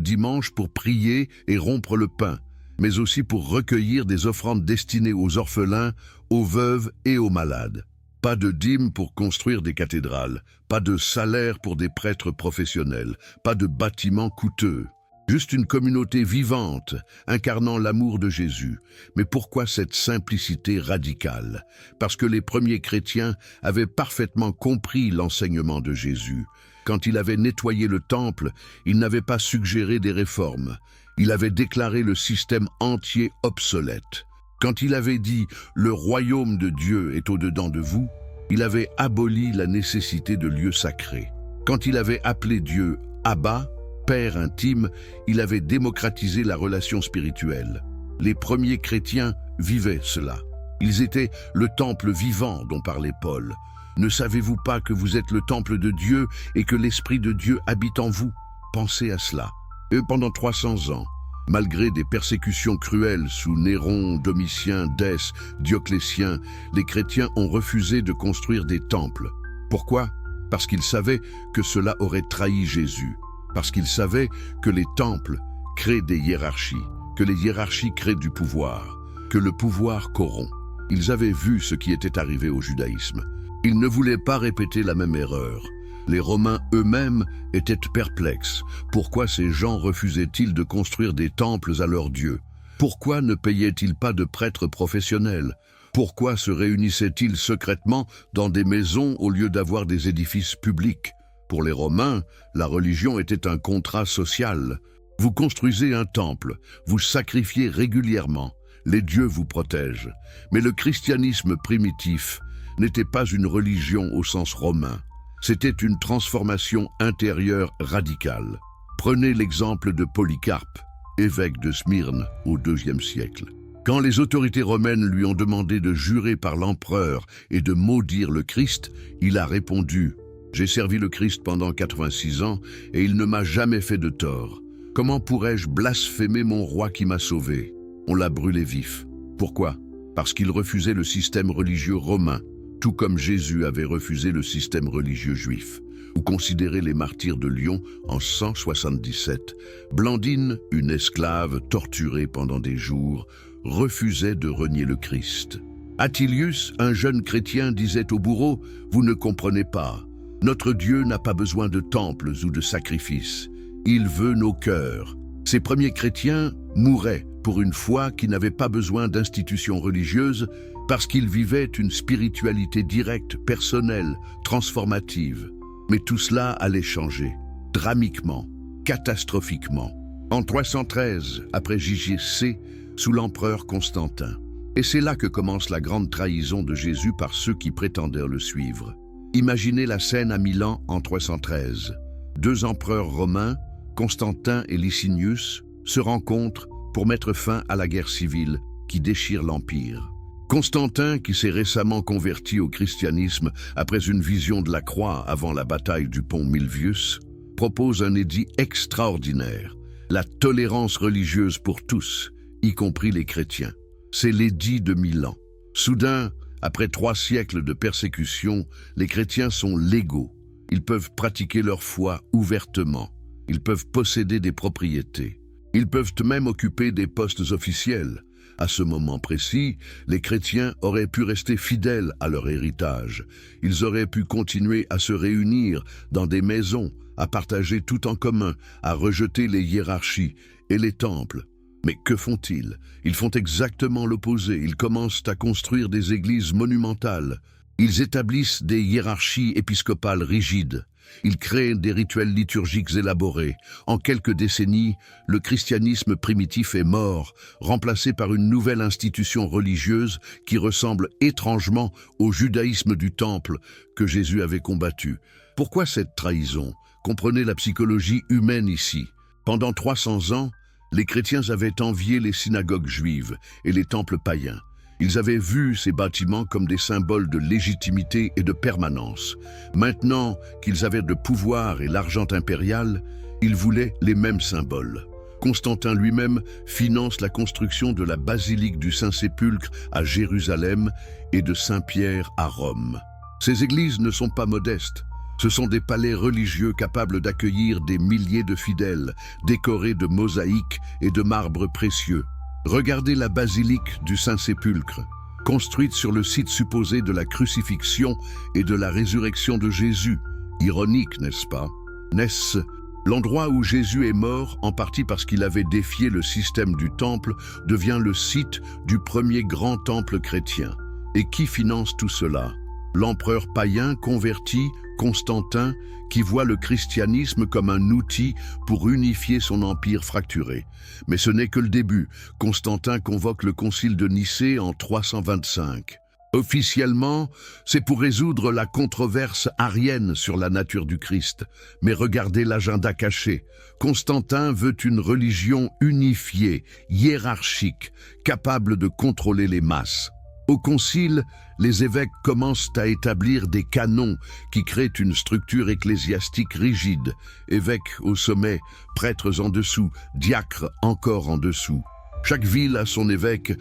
dimanche pour prier et rompre le pain, mais aussi pour recueillir des offrandes destinées aux orphelins, aux veuves et aux malades. Pas de dîmes pour construire des cathédrales, pas de salaire pour des prêtres professionnels, pas de bâtiments coûteux. Juste une communauté vivante, incarnant l'amour de Jésus. Mais pourquoi cette simplicité radicale? Parce que les premiers chrétiens avaient parfaitement compris l'enseignement de Jésus. Quand il avait nettoyé le temple, il n'avait pas suggéré des réformes. Il avait déclaré le système entier obsolète. Quand il avait dit « le royaume de Dieu est au-dedans de vous », il avait aboli la nécessité de lieux sacrés. Quand il avait appelé Dieu « Abba », Père intime, il avait démocratisé la relation spirituelle. Les premiers chrétiens vivaient cela. Ils étaient le temple vivant dont parlait Paul. Ne savez-vous pas que vous êtes le temple de Dieu et que l'Esprit de Dieu habite en vous? Pensez à cela. Et pendant 300 ans, malgré des persécutions cruelles sous Néron, Domitien, Dès, Dioclétien, les chrétiens ont refusé de construire des temples. Pourquoi? Parce qu'ils savaient que cela aurait trahi Jésus. Parce qu'ils savaient que les temples, crée des hiérarchies, que les hiérarchies créent du pouvoir, que le pouvoir corrompt. Ils avaient vu ce qui était arrivé au judaïsme. Ils ne voulaient pas répéter la même erreur. Les Romains eux-mêmes étaient perplexes. Pourquoi ces gens refusaient-ils de construire des temples à leurs dieux? Pourquoi ne payaient-ils pas de prêtres professionnels? Pourquoi se réunissaient-ils secrètement dans des maisons au lieu d'avoir des édifices publics? Pour les Romains, la religion était un contrat social. Vous construisez un temple, vous sacrifiez régulièrement, les dieux vous protègent. Mais le christianisme primitif n'était pas une religion au sens romain. C'était une transformation intérieure radicale. Prenez l'exemple de Polycarpe, évêque de Smyrne au IIe siècle. Quand les autorités romaines lui ont demandé de jurer par l'empereur et de maudire le Christ, il a répondu « J'ai servi le Christ pendant 86 ans et il ne m'a jamais fait de tort. Comment pourrais-je blasphémer mon roi qui m'a sauvé ?» On l'a brûlé vif. Pourquoi? Parce qu'il refusait le système religieux romain, tout comme Jésus avait refusé le système religieux juif. Ou considérez les martyrs de Lyon en 177. Blandine, une esclave torturée pendant des jours, refusait de renier le Christ. Attilius, un jeune chrétien, disait au bourreau « Vous ne comprenez pas. Notre Dieu n'a pas besoin de temples ou de sacrifices. Il veut nos cœurs. » Ces premiers chrétiens mouraient pour une foi qui n'avait pas besoin d'institutions religieuses parce qu'ils vivaient une spiritualité directe, personnelle, transformative. Mais tout cela allait changer, dramatiquement, catastrophiquement. En 313, après JGC, sous l'empereur Constantin. Et c'est là que commence la grande trahison de Jésus par ceux qui prétendaient le suivre. Imaginez la scène à Milan en 313. Deux empereurs romains, Constantin et Licinius, se rencontrent pour mettre fin à la guerre civile qui déchire l'Empire. Constantin, qui s'est récemment converti au christianisme après une vision de la croix avant la bataille du pont Milvius, propose un édit extraordinaire, la tolérance religieuse pour tous, y compris les chrétiens. C'est l'édit de Milan. Soudain, après 3 siècles de persécution, les chrétiens sont légaux. Ils peuvent pratiquer leur foi ouvertement. Ils peuvent posséder des propriétés. Ils peuvent même occuper des postes officiels. À ce moment précis, les chrétiens auraient pu rester fidèles à leur héritage. Ils auraient pu continuer à se réunir dans des maisons, à partager tout en commun, à rejeter les hiérarchies et les temples. Mais que font-ils? Ils font exactement l'opposé. Ils commencent à construire des églises monumentales. Ils établissent des hiérarchies épiscopales rigides. Ils créent des rituels liturgiques élaborés. En quelques décennies, le christianisme primitif est mort, remplacé par une nouvelle institution religieuse qui ressemble étrangement au judaïsme du temple que Jésus avait combattu. Pourquoi cette trahison? Comprenez la psychologie humaine ici. Pendant 300 ans, les chrétiens avaient envié les synagogues juives et les temples païens. Ils avaient vu ces bâtiments comme des symboles de légitimité et de permanence. Maintenant qu'ils avaient le pouvoir et l'argent impérial, ils voulaient les mêmes symboles. Constantin lui-même finance la construction de la basilique du Saint-Sépulcre à Jérusalem et de Saint-Pierre à Rome. Ces églises ne sont pas modestes. Ce sont des palais religieux capables d'accueillir des milliers de fidèles, décorés de mosaïques et de marbres précieux. Regardez la basilique du Saint-Sépulcre, construite sur le site supposé de la crucifixion et de la résurrection de Jésus. Ironique, n'est-ce pas? N'est-ce l'endroit où Jésus est mort, en partie parce qu'il avait défié le système du temple, devient le site du premier grand temple chrétien. Et qui finance tout cela? L'empereur païen converti, Constantin, qui voit le christianisme comme un outil pour unifier son empire fracturé. Mais ce n'est que le début. Constantin convoque le concile de Nicée en 325. Officiellement, c'est pour résoudre la controverse arienne sur la nature du Christ. Mais regardez l'agenda caché. Constantin veut une religion unifiée, hiérarchique, capable de contrôler les masses. Au concile, les évêques commencent à établir des canons qui créent une structure ecclésiastique rigide. Évêques au sommet, prêtres en dessous, diacres encore en dessous. Chaque ville a son évêque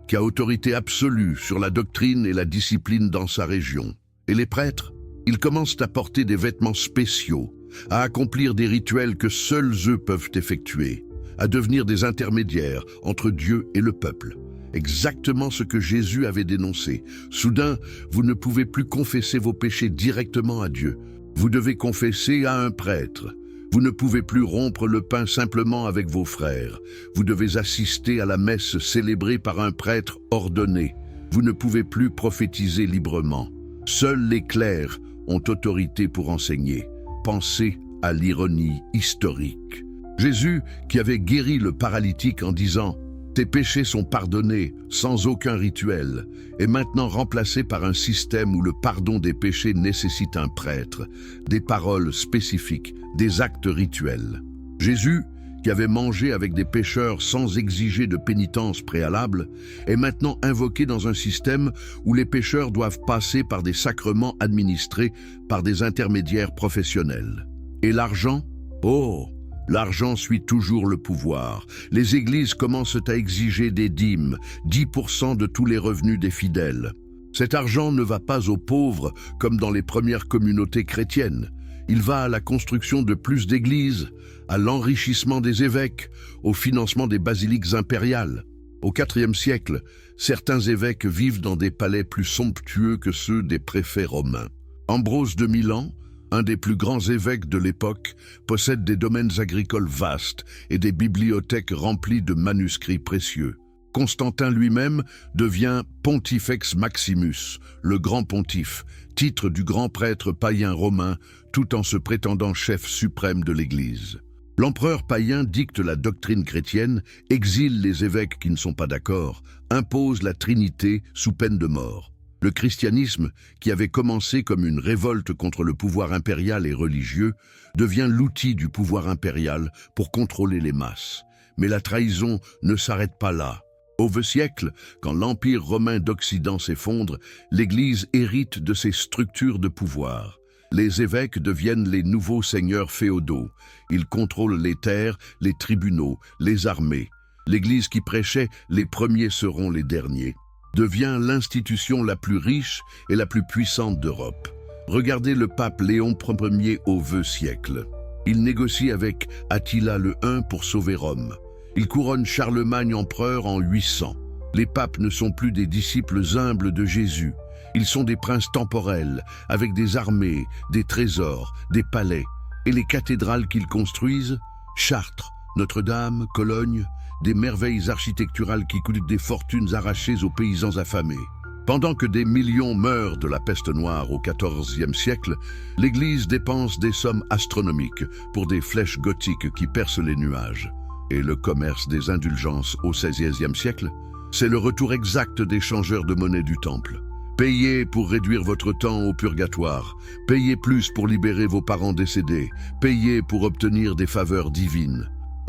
qui a autorité absolue sur la doctrine et la discipline dans sa région. Et les prêtres, ils commencent à porter des vêtements spéciaux, à accomplir des rituels que seuls eux peuvent effectuer, à devenir des intermédiaires entre Dieu et le peuple. Exactement ce que Jésus avait dénoncé. Soudain, vous ne pouvez plus confesser vos péchés directement à Dieu. Vous devez confesser à un prêtre. Vous ne pouvez plus rompre le pain simplement avec vos frères. Vous devez assister à la messe célébrée par un prêtre ordonné. Vous ne pouvez plus prophétiser librement. Seuls les clercs ont autorité pour enseigner. Pensez à l'ironie historique. Jésus, qui avait guéri le paralytique en disant « Tes péchés sont pardonnés sans aucun rituel », est maintenant remplacé par un système où le pardon des péchés nécessite un prêtre, des paroles spécifiques, des actes rituels. Jésus, qui avait mangé avec des pécheurs sans exiger de pénitence préalable, est maintenant invoqué dans un système où les pécheurs doivent passer par des sacrements administrés par des intermédiaires professionnels. Et l'argent? Oh! L'argent suit toujours le pouvoir. Les églises commencent à exiger des dîmes, 10% de tous les revenus des fidèles. Cet argent ne va pas aux pauvres comme dans les premières communautés chrétiennes. Il va à la construction de plus d'églises, à l'enrichissement des évêques, au financement des basiliques impériales. Au IVe siècle, certains évêques vivent dans des palais plus somptueux que ceux des préfets romains. Ambrose de Milan, un des plus grands évêques de l'époque, possède des domaines agricoles vastes et des bibliothèques remplies de manuscrits précieux. Constantin lui-même devient Pontifex Maximus, le grand pontife, titre du grand prêtre païen romain, tout en se prétendant chef suprême de l'Église. L'empereur païen dicte la doctrine chrétienne, exile les évêques qui ne sont pas d'accord, impose la Trinité sous peine de mort. Le christianisme, qui avait commencé comme une révolte contre le pouvoir impérial et religieux, devient l'outil du pouvoir impérial pour contrôler les masses. Mais la trahison ne s'arrête pas là. Au IXe siècle, quand l'Empire romain d'Occident s'effondre, l'Église hérite de ses structures de pouvoir. Les évêques deviennent les nouveaux seigneurs féodaux. Ils contrôlent les terres, les tribunaux, les armées. L'Église qui prêchait « les premiers seront les derniers » devient l'institution la plus riche et la plus puissante d'Europe. Regardez le pape Léon Ier au XXe siècle. Il négocie avec Attila le Hun pour sauver Rome. Il couronne Charlemagne empereur en 800. Les papes ne sont plus des disciples humbles de Jésus. Ils sont des princes temporels, avec des armées, des trésors, des palais. Et les cathédrales qu'ils construisent? Chartres, Notre-Dame, Cologne, des merveilles architecturales qui coûtent des fortunes arrachées aux paysans affamés. Pendant que des millions meurent de la peste noire au XIVe siècle, l'Église dépense des sommes astronomiques pour des flèches gothiques qui percent les nuages. Et le commerce des indulgences au XVIe siècle, c'est le retour exact des changeurs de monnaie du Temple. Payez pour réduire votre temps au purgatoire, payez plus pour libérer vos parents décédés, payez pour obtenir des faveurs divines.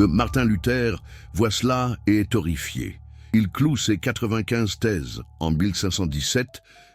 Martin Luther voit cela et est horrifié. Il cloue ses 95 thèses en 1517,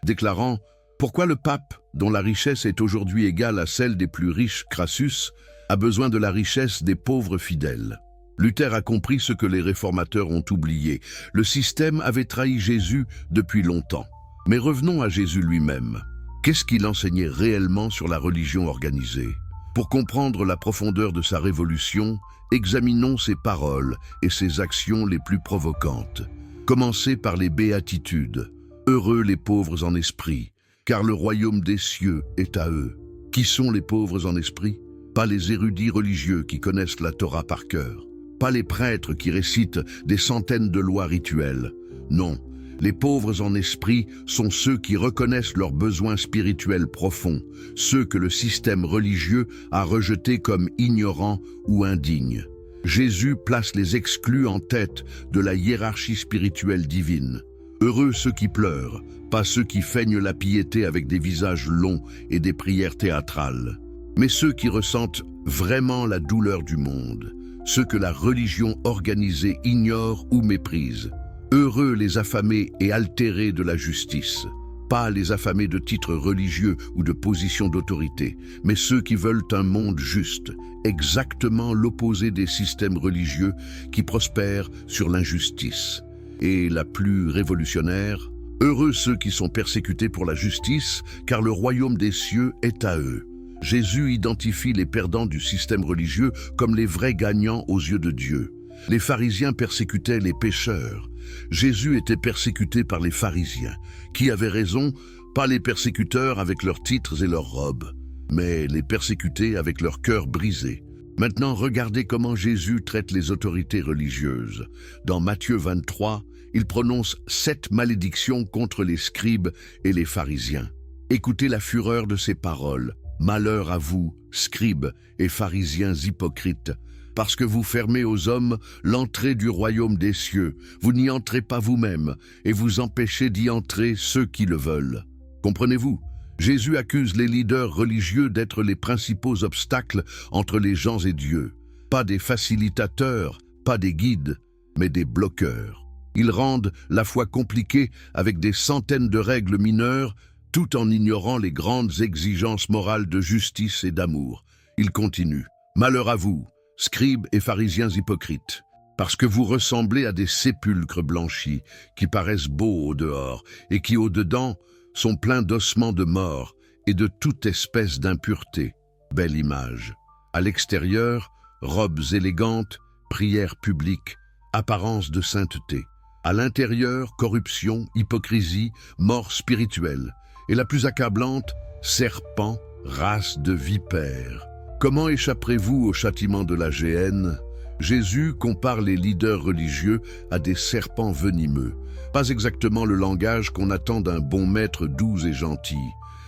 déclarant « Pourquoi le pape, dont la richesse est aujourd'hui égale à celle des plus riches Crassus, a besoin de la richesse des pauvres fidèles ?» Luther a compris ce que les réformateurs ont oublié. Le système avait trahi Jésus depuis longtemps. Mais revenons à Jésus lui-même. Qu'est-ce qu'il enseignait réellement sur la religion organisée? Pour comprendre la profondeur de sa révolution, examinons ses paroles et ses actions les plus provocantes. Commencez par les béatitudes. Heureux les pauvres en esprit, car le royaume des cieux est à eux. Qui sont les pauvres en esprit? Pas les érudits religieux qui connaissent la Torah par cœur. Pas les prêtres qui récitent des centaines de lois rituelles. Non, les pauvres en esprit sont ceux qui reconnaissent leurs besoins spirituels profonds, ceux que le système religieux a rejetés comme ignorants ou indignes. Jésus place les exclus en tête de la hiérarchie spirituelle divine. Heureux ceux qui pleurent, pas ceux qui feignent la piété avec des visages longs et des prières théâtrales, mais ceux qui ressentent vraiment la douleur du monde, ceux que la religion organisée ignore ou méprise. Heureux les affamés et altérés de la justice, pas les affamés de titres religieux ou de positions d'autorité, mais ceux qui veulent un monde juste, exactement l'opposé des systèmes religieux qui prospèrent sur l'injustice. Et la plus révolutionnaire, heureux ceux qui sont persécutés pour la justice, car le royaume des cieux est à eux. Jésus identifie les perdants du système religieux comme les vrais gagnants aux yeux de Dieu. Les pharisiens persécutaient les pécheurs. Jésus était persécuté par les pharisiens. Qui avait raison? Pas les persécuteurs avec leurs titres et leurs robes, mais les persécutés avec leur cœur brisé. Maintenant, regardez comment Jésus traite les autorités religieuses. Dans Matthieu 23, il prononce 7 malédictions contre les scribes et les pharisiens. Écoutez la fureur de ces paroles. Malheur à vous, scribes et pharisiens hypocrites, parce que vous fermez aux hommes l'entrée du royaume des cieux. Vous n'y entrez pas vous-même, et vous empêchez d'y entrer ceux qui le veulent. Comprenez-vous? Jésus accuse les leaders religieux d'être les principaux obstacles entre les gens et Dieu. Pas des facilitateurs, pas des guides, mais des bloqueurs. Ils rendent la foi compliquée avec des centaines de règles mineures, tout en ignorant les grandes exigences morales de justice et d'amour. Il continue. Malheur à vous, scribes et pharisiens hypocrites, parce que vous ressemblez à des sépulcres blanchis qui paraissent beaux au dehors et qui au-dedans sont pleins d'ossements de mort et de toute espèce d'impureté. Belle image. À l'extérieur, robes élégantes, prières publiques, apparence de sainteté. À l'intérieur, corruption, hypocrisie, mort spirituelle. Et la plus accablante, serpent, race de vipères. Comment échapperez-vous au châtiment de la géhenne? Jésus compare les leaders religieux à des serpents venimeux. Pas exactement le langage qu'on attend d'un bon maître doux et gentil.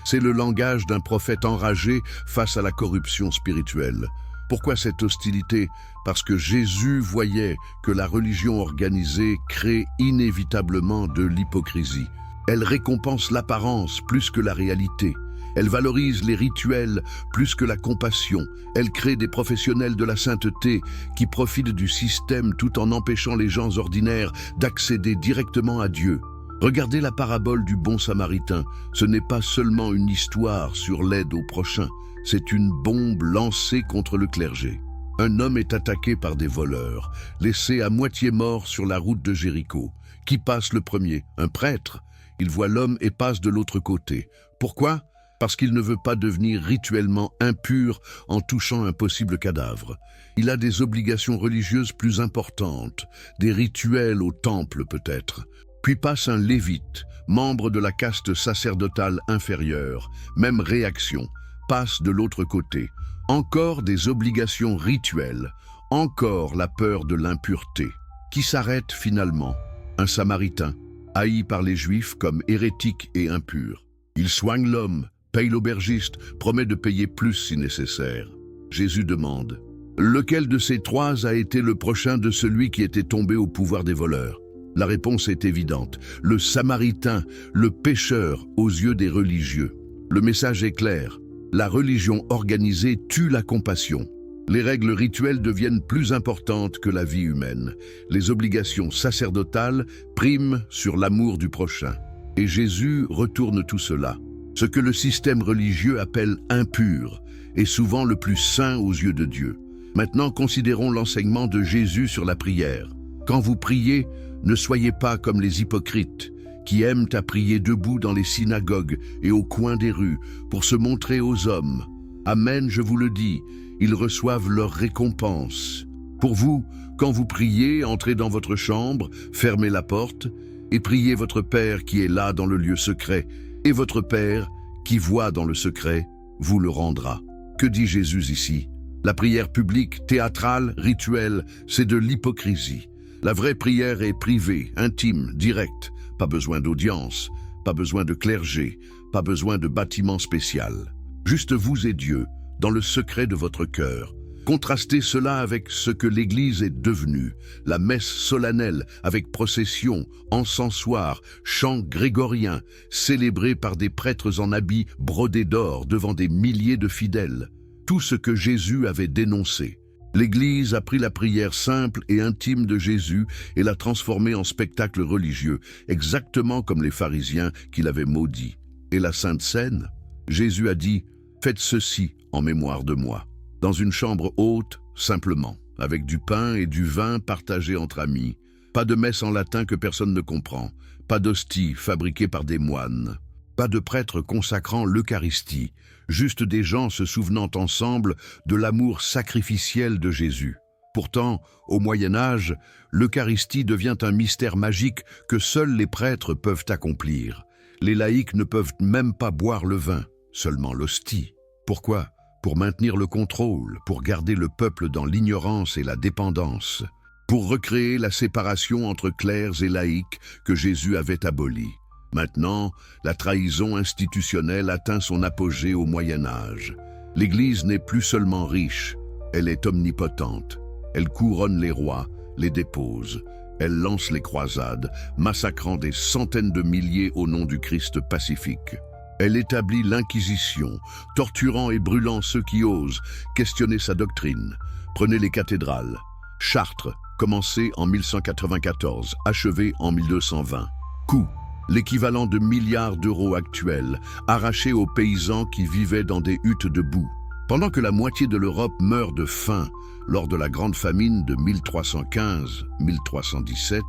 C'est le langage d'un prophète enragé face à la corruption spirituelle. Pourquoi cette hostilité? Parce que Jésus voyait que la religion organisée crée inévitablement de l'hypocrisie. Elle récompense l'apparence plus que la réalité. Elle valorise les rituels plus que la compassion. Elle crée des professionnels de la sainteté qui profitent du système tout en empêchant les gens ordinaires d'accéder directement à Dieu. Regardez la parabole du bon samaritain. Ce n'est pas seulement une histoire sur l'aide au prochain, c'est une bombe lancée contre le clergé. Un homme est attaqué par des voleurs, laissé à moitié mort sur la route de Jéricho. Qui passe le premier? Un prêtre. Il voit l'homme et passe de l'autre côté. Pourquoi? Parce qu'il ne veut pas devenir rituellement impur en touchant un possible cadavre. Il a des obligations religieuses plus importantes, des rituels au temple peut-être. Puis passe un lévite, membre de la caste sacerdotale inférieure, même réaction, passe de l'autre côté. Encore des obligations rituelles, encore la peur de l'impureté. Qui s'arrête finalement? Un samaritain, haï par les Juifs comme hérétique et impur. Il soigne l'homme, paye l'aubergiste, promet de payer plus si nécessaire. Jésus demande, « Lequel de ces trois a été le prochain de celui qui était tombé au pouvoir des voleurs ?» La réponse est évidente, le Samaritain, le pécheur aux yeux des religieux. Le message est clair, la religion organisée tue la compassion. Les règles rituelles deviennent plus importantes que la vie humaine. Les obligations sacerdotales priment sur l'amour du prochain. Et Jésus retourne tout cela. Ce que le système religieux appelle impur est souvent le plus saint aux yeux de Dieu. Maintenant, considérons l'enseignement de Jésus sur la prière. Quand vous priez, ne soyez pas comme les hypocrites, qui aiment à prier debout dans les synagogues et au coin des rues pour se montrer aux hommes. Amen, je vous le dis, ils reçoivent leur récompense. Pour vous, quand vous priez, entrez dans votre chambre, fermez la porte et priez votre Père qui est là dans le lieu secret, et votre Père, qui voit dans le secret, vous le rendra. Que dit Jésus ici? La prière publique, théâtrale, rituelle, c'est de l'hypocrisie. La vraie prière est privée, intime, directe. Pas besoin d'audience, pas besoin de clergé, pas besoin de bâtiment spécial. Juste vous et Dieu, dans le secret de votre cœur. Contrastez cela avec ce que l'Église est devenue, la messe solennelle avec procession, encensoir, chants grégoriens, célébrés par des prêtres en habits brodés d'or devant des milliers de fidèles. Tout ce que Jésus avait dénoncé. L'Église a pris la prière simple et intime de Jésus et l'a transformée en spectacle religieux, exactement comme les pharisiens qui l'avaient maudit. Et la Sainte Seine? Jésus a dit « Faites ceci en mémoire de moi ». Dans une chambre haute, simplement, avec du pain et du vin partagés entre amis. Pas de messe en latin que personne ne comprend, pas d'hostie fabriquée par des moines, pas de prêtre consacrant l'Eucharistie, juste des gens se souvenant ensemble de l'amour sacrificiel de Jésus. Pourtant, au Moyen Âge, l'Eucharistie devient un mystère magique que seuls les prêtres peuvent accomplir. Les laïcs ne peuvent même pas boire le vin, seulement l'hostie. Pourquoi? Pour maintenir le contrôle, pour garder le peuple dans l'ignorance et la dépendance, pour recréer la séparation entre clercs et laïcs que Jésus avait abolie. Maintenant, la trahison institutionnelle atteint son apogée au Moyen Âge. L'Église n'est plus seulement riche, elle est omnipotente. Elle couronne les rois, les dépose. Elle lance les croisades, massacrant des centaines de milliers au nom du Christ pacifique. Elle établit l'Inquisition, torturant et brûlant ceux qui osent questionner sa doctrine. Prenez les cathédrales. Chartres, commencé en 1194, achevé en 1220. Coût, l'équivalent de milliards d'euros actuels, arrachés aux paysans qui vivaient dans des huttes de boue. Pendant que la moitié de l'Europe meurt de faim lors de la grande famine de 1315-1317,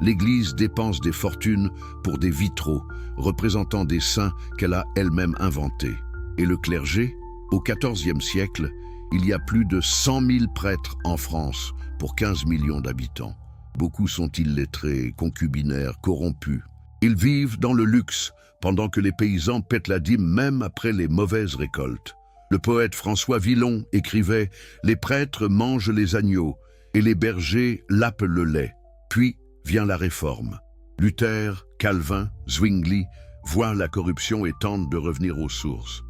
l'Église dépense des fortunes pour des vitraux représentant des saints qu'elle a elle-même inventés. Et le clergé? Au XIVe siècle, il y a plus de 100 000 prêtres en France pour 15 millions d'habitants. Beaucoup sont illettrés, concubinaires, corrompus. Ils vivent dans le luxe, pendant que les paysans pètent la dîme même après les mauvaises récoltes. Le poète François Villon écrivait « Les prêtres mangent les agneaux et les bergers lapent le lait. Puis vient la réforme. Luther, Calvin, Zwingli voient la corruption et tentent de revenir aux sources.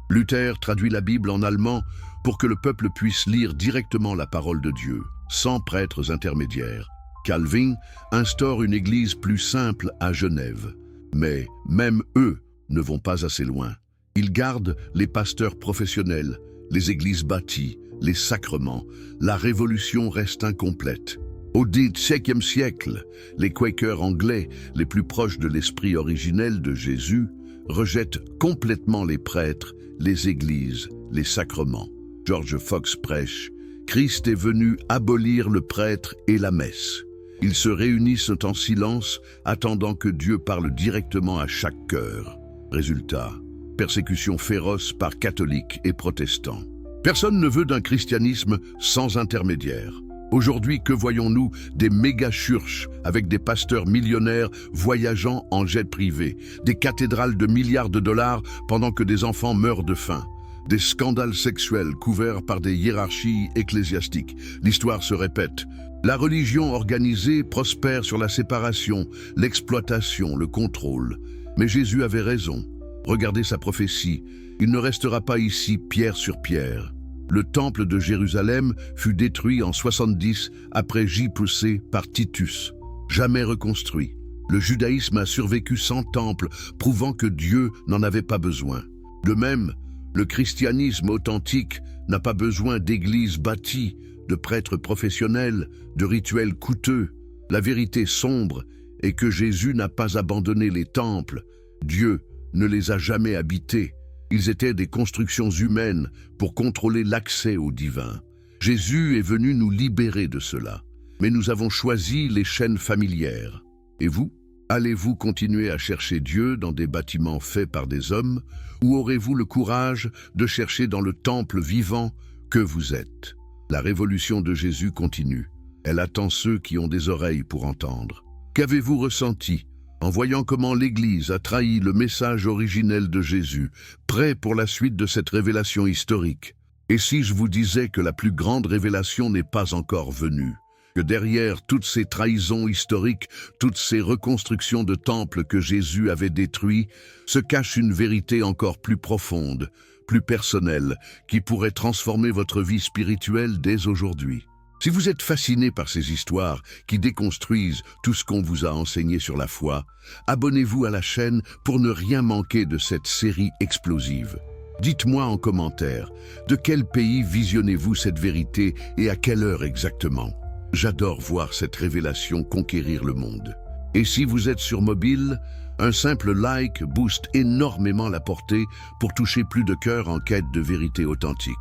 Luther traduit la Bible en allemand pour que le peuple puisse lire directement la parole de Dieu, sans prêtres intermédiaires. Calvin instaure une église plus simple à Genève. Mais même eux ne vont pas assez loin. Ils gardent les pasteurs professionnels, les églises bâties, les sacrements. La révolution reste incomplète. Au XVIIe siècle, les Quakers anglais, les plus proches de l'esprit originel de Jésus, rejettent complètement les prêtres, les églises, les sacrements. George Fox prêche « Christ est venu abolir le prêtre et la messe ». Ils se réunissent en silence, attendant que Dieu parle directement à chaque cœur. Résultat, persécution féroce par catholiques et protestants. Personne ne veut d'un christianisme sans intermédiaire. Aujourd'hui, que voyons-nous? Des méga-churches avec des pasteurs millionnaires voyageant en jet privé, des cathédrales de milliards de dollars pendant que des enfants meurent de faim, des scandales sexuels couverts par des hiérarchies ecclésiastiques. L'histoire se répète. La religion organisée prospère sur la séparation, l'exploitation, le contrôle. Mais Jésus avait raison. Regardez sa prophétie. Il ne restera pas ici pierre sur pierre. Le temple de Jérusalem fut détruit en 70 après J+C par Titus. Jamais reconstruit. Le judaïsme a survécu sans temple, prouvant que Dieu n'en avait pas besoin. De même, le christianisme authentique n'a pas besoin d'églises bâties, de prêtres professionnels, de rituels coûteux. La vérité sombre est que Jésus n'a pas abandonné les temples. Dieu ne les a jamais habités. Ils étaient des constructions humaines pour contrôler l'accès au divin. Jésus est venu nous libérer de cela. Mais nous avons choisi les chaînes familières. Et vous? Allez-vous continuer à chercher Dieu dans des bâtiments faits par des hommes, ou aurez-vous le courage de chercher dans le temple vivant que vous êtes? La révolution de Jésus continue. Elle attend ceux qui ont des oreilles pour entendre. Qu'avez-vous ressenti en voyant comment l'Église a trahi le message originel de Jésus, prêt pour la suite de cette révélation historique? Et si je vous disais que la plus grande révélation n'est pas encore venue? Que derrière toutes ces trahisons historiques, toutes ces reconstructions de temples que Jésus avait détruits, se cache une vérité encore plus profonde, plus personnelle, qui pourrait transformer votre vie spirituelle dès aujourd'hui. Si vous êtes fasciné par ces histoires qui déconstruisent tout ce qu'on vous a enseigné sur la foi, abonnez-vous à la chaîne pour ne rien manquer de cette série explosive. Dites-moi en commentaire, de quel pays visionnez-vous cette vérité et à quelle heure exactement? J'adore voir cette révélation conquérir le monde. Et si vous êtes sur mobile, un simple like booste énormément la portée pour toucher plus de cœurs en quête de vérité authentique.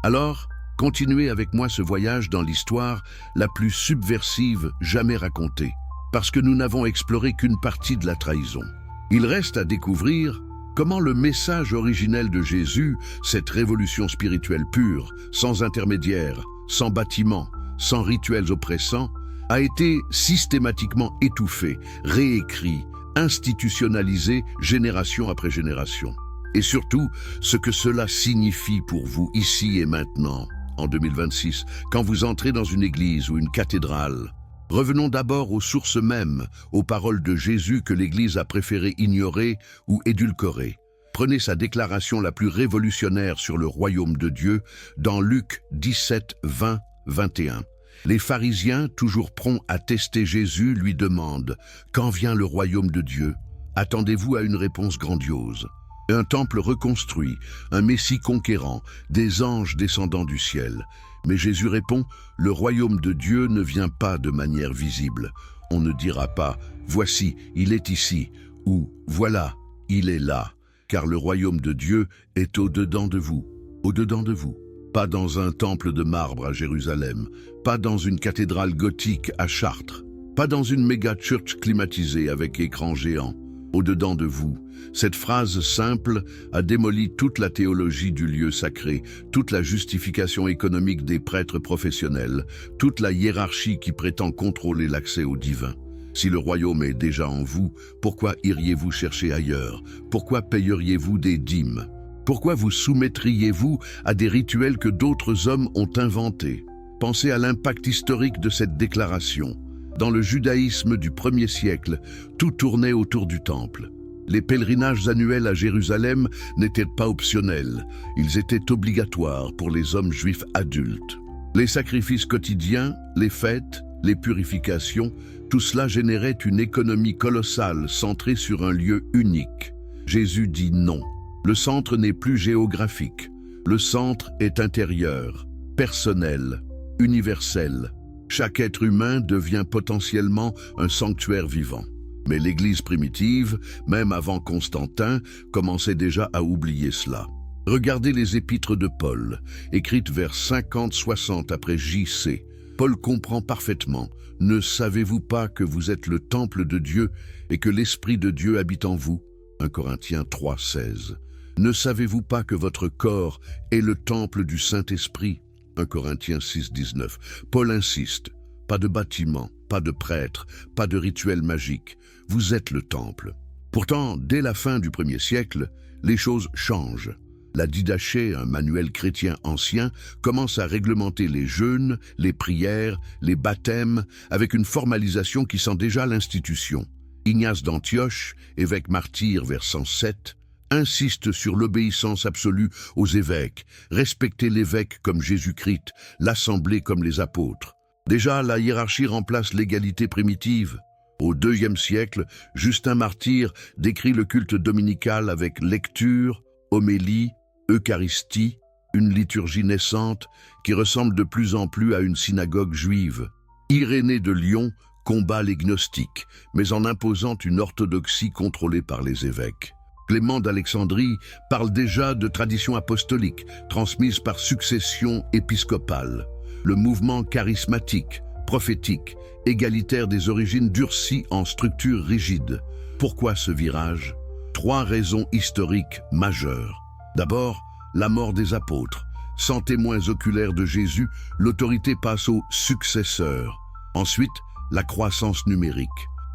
Alors, continuez avec moi ce voyage dans l'histoire la plus subversive jamais racontée, parce que nous n'avons exploré qu'une partie de la trahison. Il reste à découvrir comment le message originel de Jésus, cette révolution spirituelle pure, sans intermédiaire, sans bâtiments, sans rituels oppressants, a été systématiquement étouffé, réécrit, institutionnalisé génération après génération. Et surtout, ce que cela signifie pour vous ici et maintenant, en 2026, quand vous entrez dans une église ou une cathédrale. Revenons d'abord aux sources mêmes, aux paroles de Jésus que l'Église a préféré ignorer ou édulcorer. Prenez sa déclaration la plus révolutionnaire sur le royaume de Dieu dans Luc 17, 20, 21. Les pharisiens, toujours prompts à tester Jésus, lui demandent « Quand vient le royaume de Dieu ?» Attendez-vous à une réponse grandiose. Un temple reconstruit, un Messie conquérant, des anges descendant du ciel. Mais Jésus répond « Le royaume de Dieu ne vient pas de manière visible. On ne dira pas « Voici, il est ici » ou « Voilà, il est là ». Car le royaume de Dieu est au-dedans de vous, au-dedans de vous. Pas dans un temple de marbre à Jérusalem, pas dans une cathédrale gothique à Chartres, pas dans une méga-church climatisée avec écran géant. Au-dedans de vous. Cette phrase simple a démoli toute la théologie du lieu sacré, toute la justification économique des prêtres professionnels, toute la hiérarchie qui prétend contrôler l'accès au divin. Si le royaume est déjà en vous, pourquoi iriez-vous chercher ailleurs? Pourquoi payeriez-vous des dîmes? Pourquoi vous soumettriez-vous à des rituels que d'autres hommes ont inventés? Pensez à l'impact historique de cette déclaration. Dans le judaïsme du 1er siècle, tout tournait autour du temple. Les pèlerinages annuels à Jérusalem n'étaient pas optionnels, ils étaient obligatoires pour les hommes juifs adultes. Les sacrifices quotidiens, les fêtes, les purifications, tout cela générait une économie colossale centrée sur un lieu unique. Jésus dit non. Le centre n'est plus géographique. Le centre est intérieur, personnel, universel. Chaque être humain devient potentiellement un sanctuaire vivant. Mais l'Église primitive, même avant Constantin, commençait déjà à oublier cela. Regardez les épîtres de Paul, écrites vers 50-60 après J.C. Paul comprend parfaitement « Ne savez-vous pas que vous êtes le temple de Dieu et que l'Esprit de Dieu habite en vous » 1 Corinthiens 3, 16. « Ne savez-vous pas que votre corps est le temple du Saint-Esprit » 1 Corinthiens 6, 19. Paul insiste, pas de bâtiment, pas de prêtre, pas de rituel magique. Vous êtes le temple. Pourtant, dès la fin du 1er siècle, les choses changent. La Didaché, un manuel chrétien ancien, commence à réglementer les jeûnes, les prières, les baptêmes, avec une formalisation qui sent déjà l'institution. Ignace d'Antioche, évêque martyr vers 107, insiste sur l'obéissance absolue aux évêques, respecter l'évêque comme Jésus-Christ, l'assemblée comme les apôtres. Déjà, la hiérarchie remplace l'égalité primitive. Au IIe siècle, Justin Martyr décrit le culte dominical avec lecture, homélie, Eucharistie, une liturgie naissante qui ressemble de plus en plus à une synagogue juive. Irénée de Lyon combat les gnostiques, mais en imposant une orthodoxie contrôlée par les évêques. Clément d'Alexandrie parle déjà de tradition apostolique, transmise par succession épiscopale. Le mouvement charismatique, prophétique, égalitaire des origines durcies en structure rigide. Pourquoi ce virage? 3 raisons historiques majeures. D'abord, la mort des apôtres. Sans témoins oculaires de Jésus, l'autorité passe aux successeurs. Ensuite, la croissance numérique.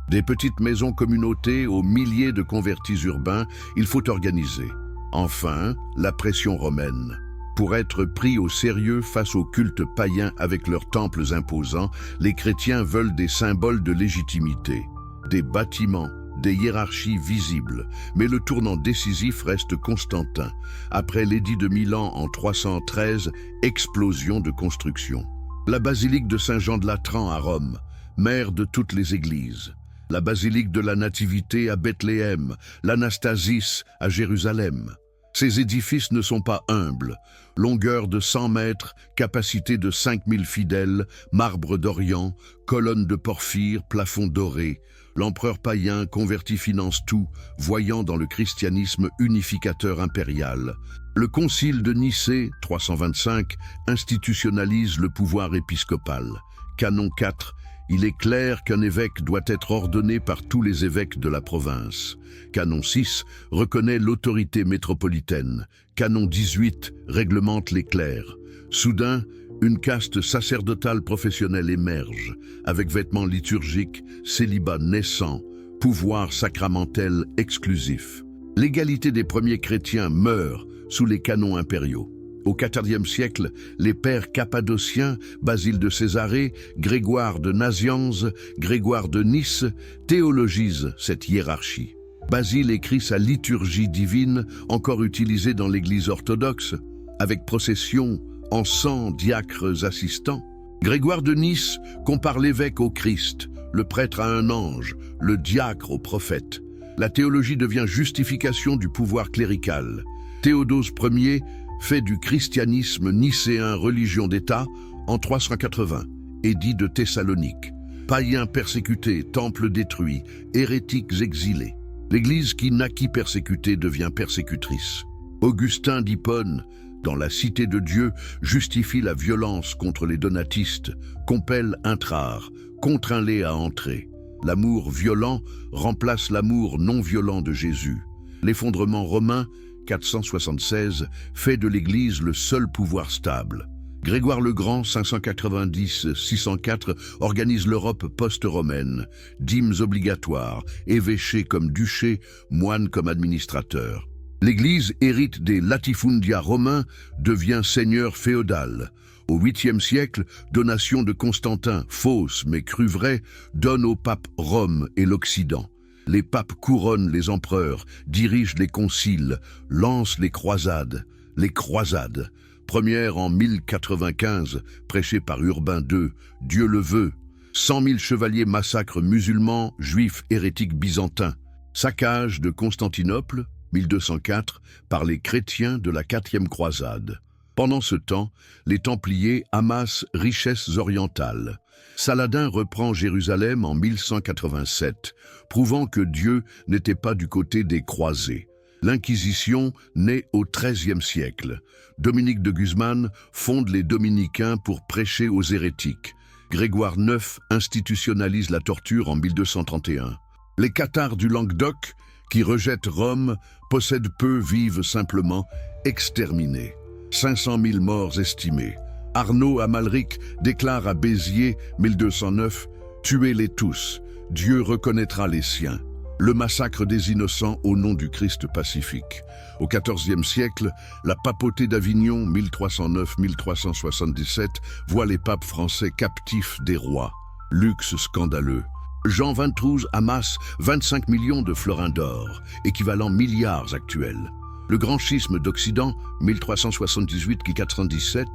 Des petites maisons-communautés aux milliers de convertis urbains, il faut organiser. Enfin, la pression romaine. Pour être pris au sérieux face aux cultes païens avec leurs temples imposants, les chrétiens veulent des symboles de légitimité, des bâtiments, des hiérarchies visibles. Mais le tournant décisif reste Constantin. Après l'édit de Milan en 313, explosion de construction. La basilique de Saint-Jean de Latran à Rome, mère de toutes les églises. La basilique de la Nativité à Bethléem, l'Anastasis à Jérusalem. Ces édifices ne sont pas humbles. Longueur de 100 mètres, capacité de 5000 fidèles, marbre d'Orient, colonnes de porphyre, plafond doré. L'empereur païen converti finance tout, voyant dans le christianisme unificateur impérial. Le concile de Nicée, 325, institutionnalise le pouvoir épiscopal. Canon 4, il est clair qu'un évêque doit être ordonné par tous les évêques de la province. Canon 6 reconnaît l'autorité métropolitaine. Canon 18 réglemente les clercs. Soudain, Une caste sacerdotale professionnelle émerge, avec vêtements liturgiques, célibat naissant, pouvoir sacramentel exclusif. L'égalité des premiers chrétiens meurt sous les canons impériaux. Au XIVe siècle, les pères cappadociens, Basile de Césarée, Grégoire de Nazianze, Grégoire de Nice, théologisent cette hiérarchie. Basile écrit sa liturgie divine, encore utilisée dans l'Église orthodoxe, avec procession, encens, diacres assistants. Grégoire de Nice compare l'évêque au Christ, le prêtre à un ange, le diacre au prophète. La théologie devient justification du pouvoir clérical. Théodose Ier fait du christianisme nicéen religion d'État en 380, édit de Thessalonique. Païens persécutés, temples détruits, hérétiques exilés. L'Église qui naquit persécutée devient persécutrice. Augustin d'Hippone, dans La Cité de Dieu, justifie la violence contre les donatistes, compelle intrare, contraint-les à entrer. L'amour violent remplace l'amour non violent de Jésus. L'effondrement romain, 476, fait de l'Église le seul pouvoir stable. Grégoire le Grand, 590-604, organise l'Europe post-romaine, dîmes obligatoires, évêchés comme duchés, moines comme administrateurs. L'Église hérite des latifundia romains, devient seigneur féodal. Au 8e siècle, donation de Constantin, fausse mais crue vraie, donne au pape Rome et l'Occident. Les papes couronnent les empereurs, dirigent les conciles, lancent les croisades. Les croisades, première en 1095, prêchée par Urbain II, Dieu le veut. 100 000 chevaliers massacrent musulmans, juifs, hérétiques byzantins. Saccage de Constantinople, 1204, par les chrétiens de la 4e croisade. Pendant ce temps, les Templiers amassent richesses orientales. Saladin reprend Jérusalem en 1187, prouvant que Dieu n'était pas du côté des croisés. L'Inquisition naît au XIIIe siècle. Dominique de Guzman fonde les Dominicains pour prêcher aux hérétiques. Grégoire IX institutionnalise la torture en 1231. Les cathares du Languedoc, qui rejettent Rome, possèdent peu, vivent simplement, exterminés. 500 000 morts estimés. Arnaud Amalric déclare à Béziers, 1209, « Tuez-les tous, Dieu reconnaîtra les siens ». Le massacre des innocents au nom du Christ pacifique. Au XIVe siècle, la papauté d'Avignon, 1309-1377, voit les papes français captifs des rois. Luxe scandaleux. Jean XXIII amasse 25 millions de florins d'or, équivalent milliards actuels. Le grand schisme d'Occident, 1378-417,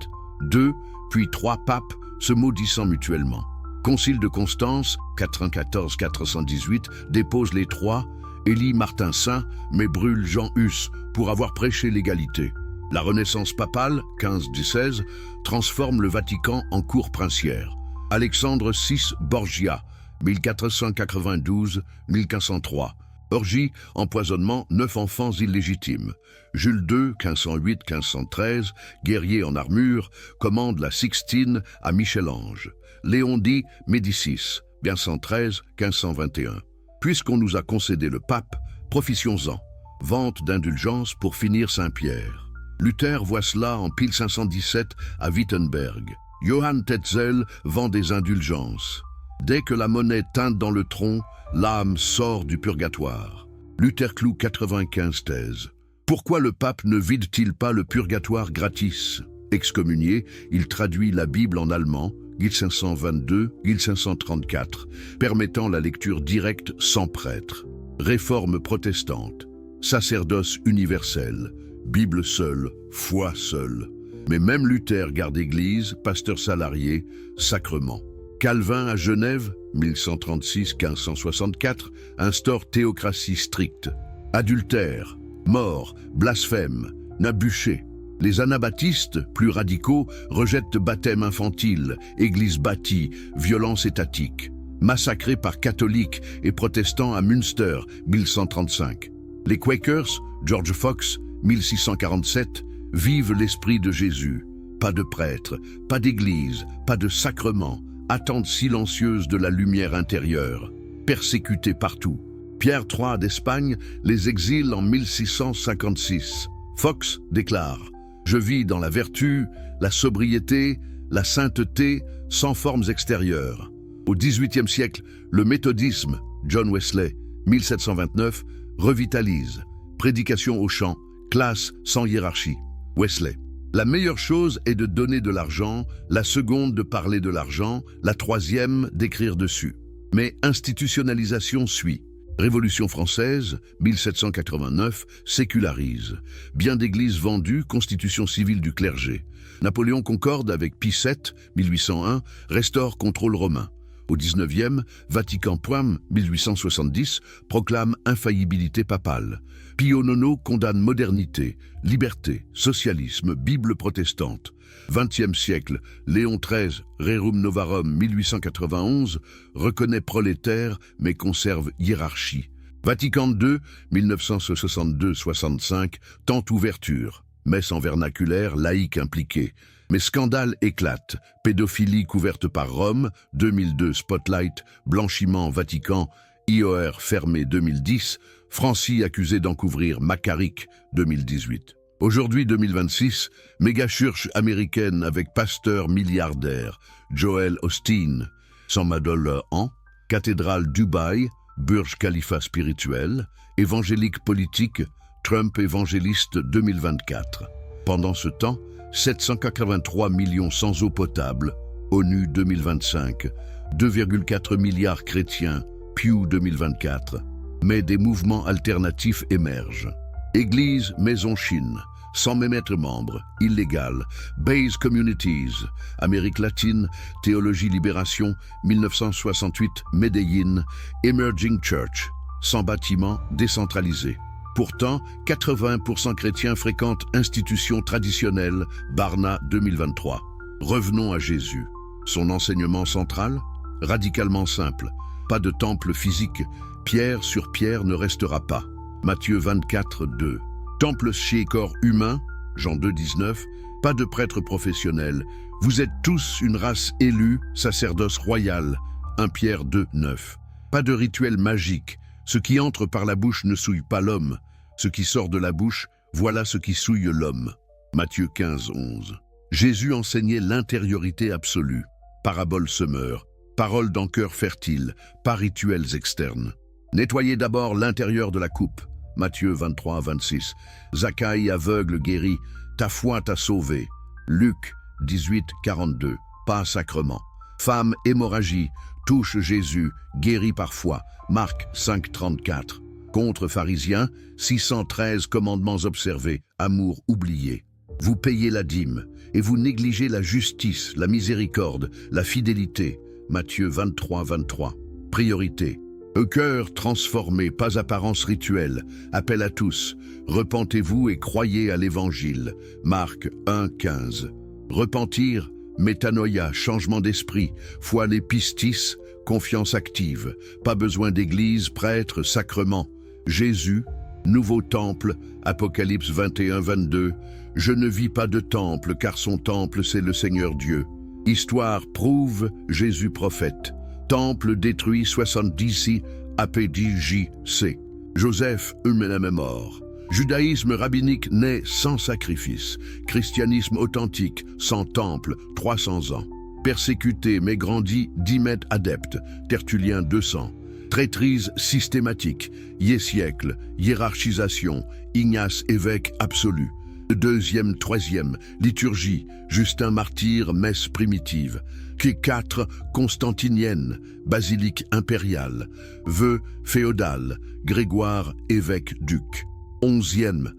2, puis 3 papes se maudissant mutuellement. Concile de Constance, 414-418, dépose les 3, élit Martin Saint, mais brûle Jean Hus pour avoir prêché l'égalité. La Renaissance papale, 15-16, transforme le Vatican en cour princière. Alexandre VI Borgia, 1492-1503. Orgie, empoisonnement, 9 enfants illégitimes. Jules II, 1508-1513, guerrier en armure, commande la Sixtine à Michel-Ange. Léon dit Médicis, 1513-1521. Puisqu'on nous a concédé le pape, profitions-en. Vente d'indulgence pour finir Saint-Pierre. Luther voit cela en pile 517 à Wittenberg. Johann Tetzel vend des indulgences. Dès que la monnaie teinte dans le tronc, l'âme sort du purgatoire. Luther cloue 95 thèses. Pourquoi le pape ne vide-t-il pas le purgatoire gratis? Excommunié, il traduit la Bible en allemand, 1522-1534, permettant la lecture directe sans prêtre. Réforme protestante, sacerdoce universel, Bible seule, foi seule. Mais même Luther garde église, pasteur salarié, sacrement. Calvin à Genève, 1136-1564, instaure théocratie stricte. Adultère, mort, blasphème, nabuché. Les anabaptistes, plus radicaux, rejettent baptême infantile, église bâtie, violence étatique. Massacrés par catholiques et protestants à Münster, 1135. Les Quakers, George Fox, 1647, vivent l'esprit de Jésus. Pas de prêtre, pas d'église, pas de sacrement. Attente silencieuse de la lumière intérieure, persécutés partout. Pierre III d'Espagne les exile en 1656. Fox déclare « Je vis dans la vertu, la sobriété, la sainteté sans formes extérieures. Au XVIIIe siècle, le méthodisme, John Wesley, 1729, revitalise. Prédication au chant, classe sans hiérarchie. Wesley. La meilleure chose est de donner de l'argent, la seconde de parler de l'argent, la troisième d'écrire dessus. Mais institutionnalisation suit. Révolution française, 1789, sécularise. Bien d'églises vendues, constitution civile du clergé. Napoléon concorde avec Pie VII, 1801, restaure contrôle romain. Au XIXe, Vatican I, 1870, proclame infaillibilité papale. Pio IX condamne modernité, liberté, socialisme, Bible protestante. XXe siècle, Léon XIII, Rerum Novarum, 1891, reconnaît prolétaire mais conserve hiérarchie. Vatican II, 1962-65, tente ouverture. Messe en vernaculaire, laïque impliquée. Mais scandale éclate. Pédophilie couverte par Rome, 2002 Spotlight, blanchiment Vatican, IOR fermé 2010, Francie accusé d'encouvrir Macaric, 2018. Aujourd'hui 2026, méga-church américaine avec pasteur milliardaire, Joel Osteen, San Madol en, cathédrale Dubaï, Burj Khalifa spirituel, évangélique politique, Trump évangéliste 2024. Pendant ce temps, 783 millions sans eau potable, ONU 2025, 2,4 milliards chrétiens, Pew 2024. Mais des mouvements alternatifs émergent. Église Maison Chine, sans même être membre, illégal. Base Communities, Amérique latine, Théologie Libération, 1968, Medellín, Emerging Church, sans bâtiment, décentralisé. Pourtant, 80% chrétiens fréquentent institutions traditionnelles, Barna 2023. Revenons à Jésus. Son enseignement central? Radicalement simple. Pas de temple physique. Pierre sur pierre ne restera pas. Matthieu 24, 2. Temple chez corps humain? Jean 2, 19. Pas de prêtre professionnel. Vous êtes tous une race élue, sacerdoce royal. 1 Pierre 2, 9. Pas de rituel magique. Ce qui entre par la bouche ne souille pas l'homme. Ce qui sort de la bouche, voilà ce qui souille l'homme. Matthieu 15, 11. Jésus enseignait l'intériorité absolue. Parabole semeur. Parole d'un cœur fertile, pas rituels externes. Nettoyez d'abord l'intérieur de la coupe. Matthieu 23, 26. Zachaï aveugle guéri. Ta foi t'a sauvé. Luc 18, 42. Pas sacrement. Femme hémorragie. Touche Jésus, guéri par foi. Marc 5, 34. Contre pharisiens, 613 commandements observés, amour oublié. Vous payez la dîme et vous négligez la justice, la miséricorde, la fidélité. Matthieu 23, 23. Priorité. Un cœur transformé, pas apparence rituelle. Appel à tous. Repentez-vous et croyez à l'Évangile. Marc 1, 15. Repentir, métanoïa, changement d'esprit. Foi les pistis, confiance active. Pas besoin d'église, prêtre, sacrement. Jésus, nouveau temple, Apocalypse 21, 22. Je ne vis pas de temple, car son temple c'est le Seigneur Dieu. Histoire prouve Jésus prophète. Temple détruit 70 APDJC. Joseph, même mort. Judaïsme rabbinique né sans sacrifice. Christianisme authentique, sans temple, 300 ans. Persécuté mais grandi, 10 mètres adeptes. Tertullien 200. Traîtrise systématique, siècle, hiérarchisation, Ignace évêque absolu. Deuxième, troisième, liturgie, Justin martyr, messe primitive. Q4, constantinienne, basilique impériale. Vœux féodal, Grégoire évêque duc. 11e,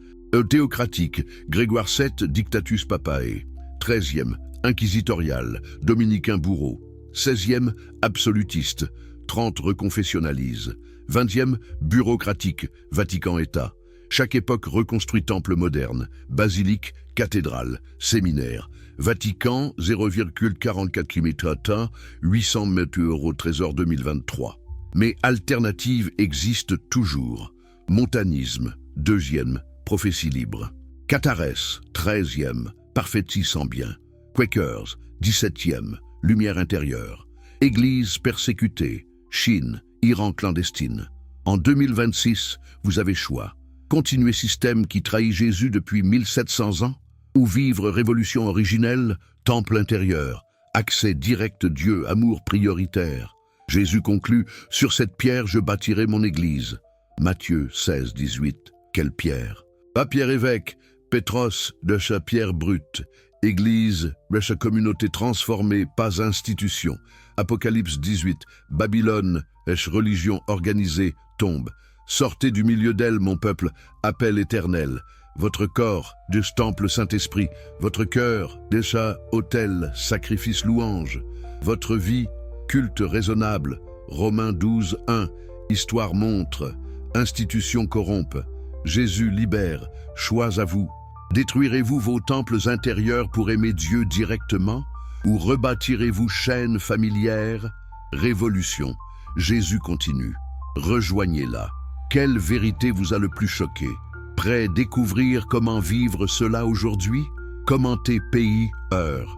théocratique, Grégoire VII, dictatus papae. 13e, inquisitorial, dominicain bourreau. 16e, absolutiste, 30 reconfessionnalise. 20e, bureaucratique, Vatican-État. Chaque époque reconstruit temple moderne, basilique, cathédrale, séminaire. Vatican, 0,44 km/h, 800 m² trésor 2023. Mais alternative existe toujours. Montanisme, 2e, prophétie libre. Cathares, 13e, parfaitissant bien. Quakers, 17e, lumière intérieure. Église persécutée, Chine, Iran clandestine. En 2026, vous avez choix. Continuer système qui trahit Jésus depuis 1700 ans Ou vivre révolution originelle, temple intérieur, accès direct Dieu, amour prioritaire. Jésus conclut, sur cette pierre je bâtirai mon église. Matthieu 16, 18. Quelle pierre? Pas Pierre évêque, Pétros de sa pierre brute. Église de sa communauté transformée, pas institution. Apocalypse 18. Babylone, religion organisée, tombe. Sortez du milieu d'elle, mon peuple, appel éternel. Votre corps, de ce temple Saint-Esprit. Votre cœur, déjà autel, sacrifice louange. Votre vie, culte raisonnable. Romains 12, 1. Histoire montre. Institution corrompe. Jésus libère. Choix à vous. Détruirez-vous vos temples intérieurs pour aimer Dieu directement? Ou rebâtirez-vous chaînes familières? Révolution. Jésus continue. Rejoignez-la. Quelle vérité vous a le plus choqué? Prêt à découvrir comment vivre cela aujourd'hui? Commentez pays, heure.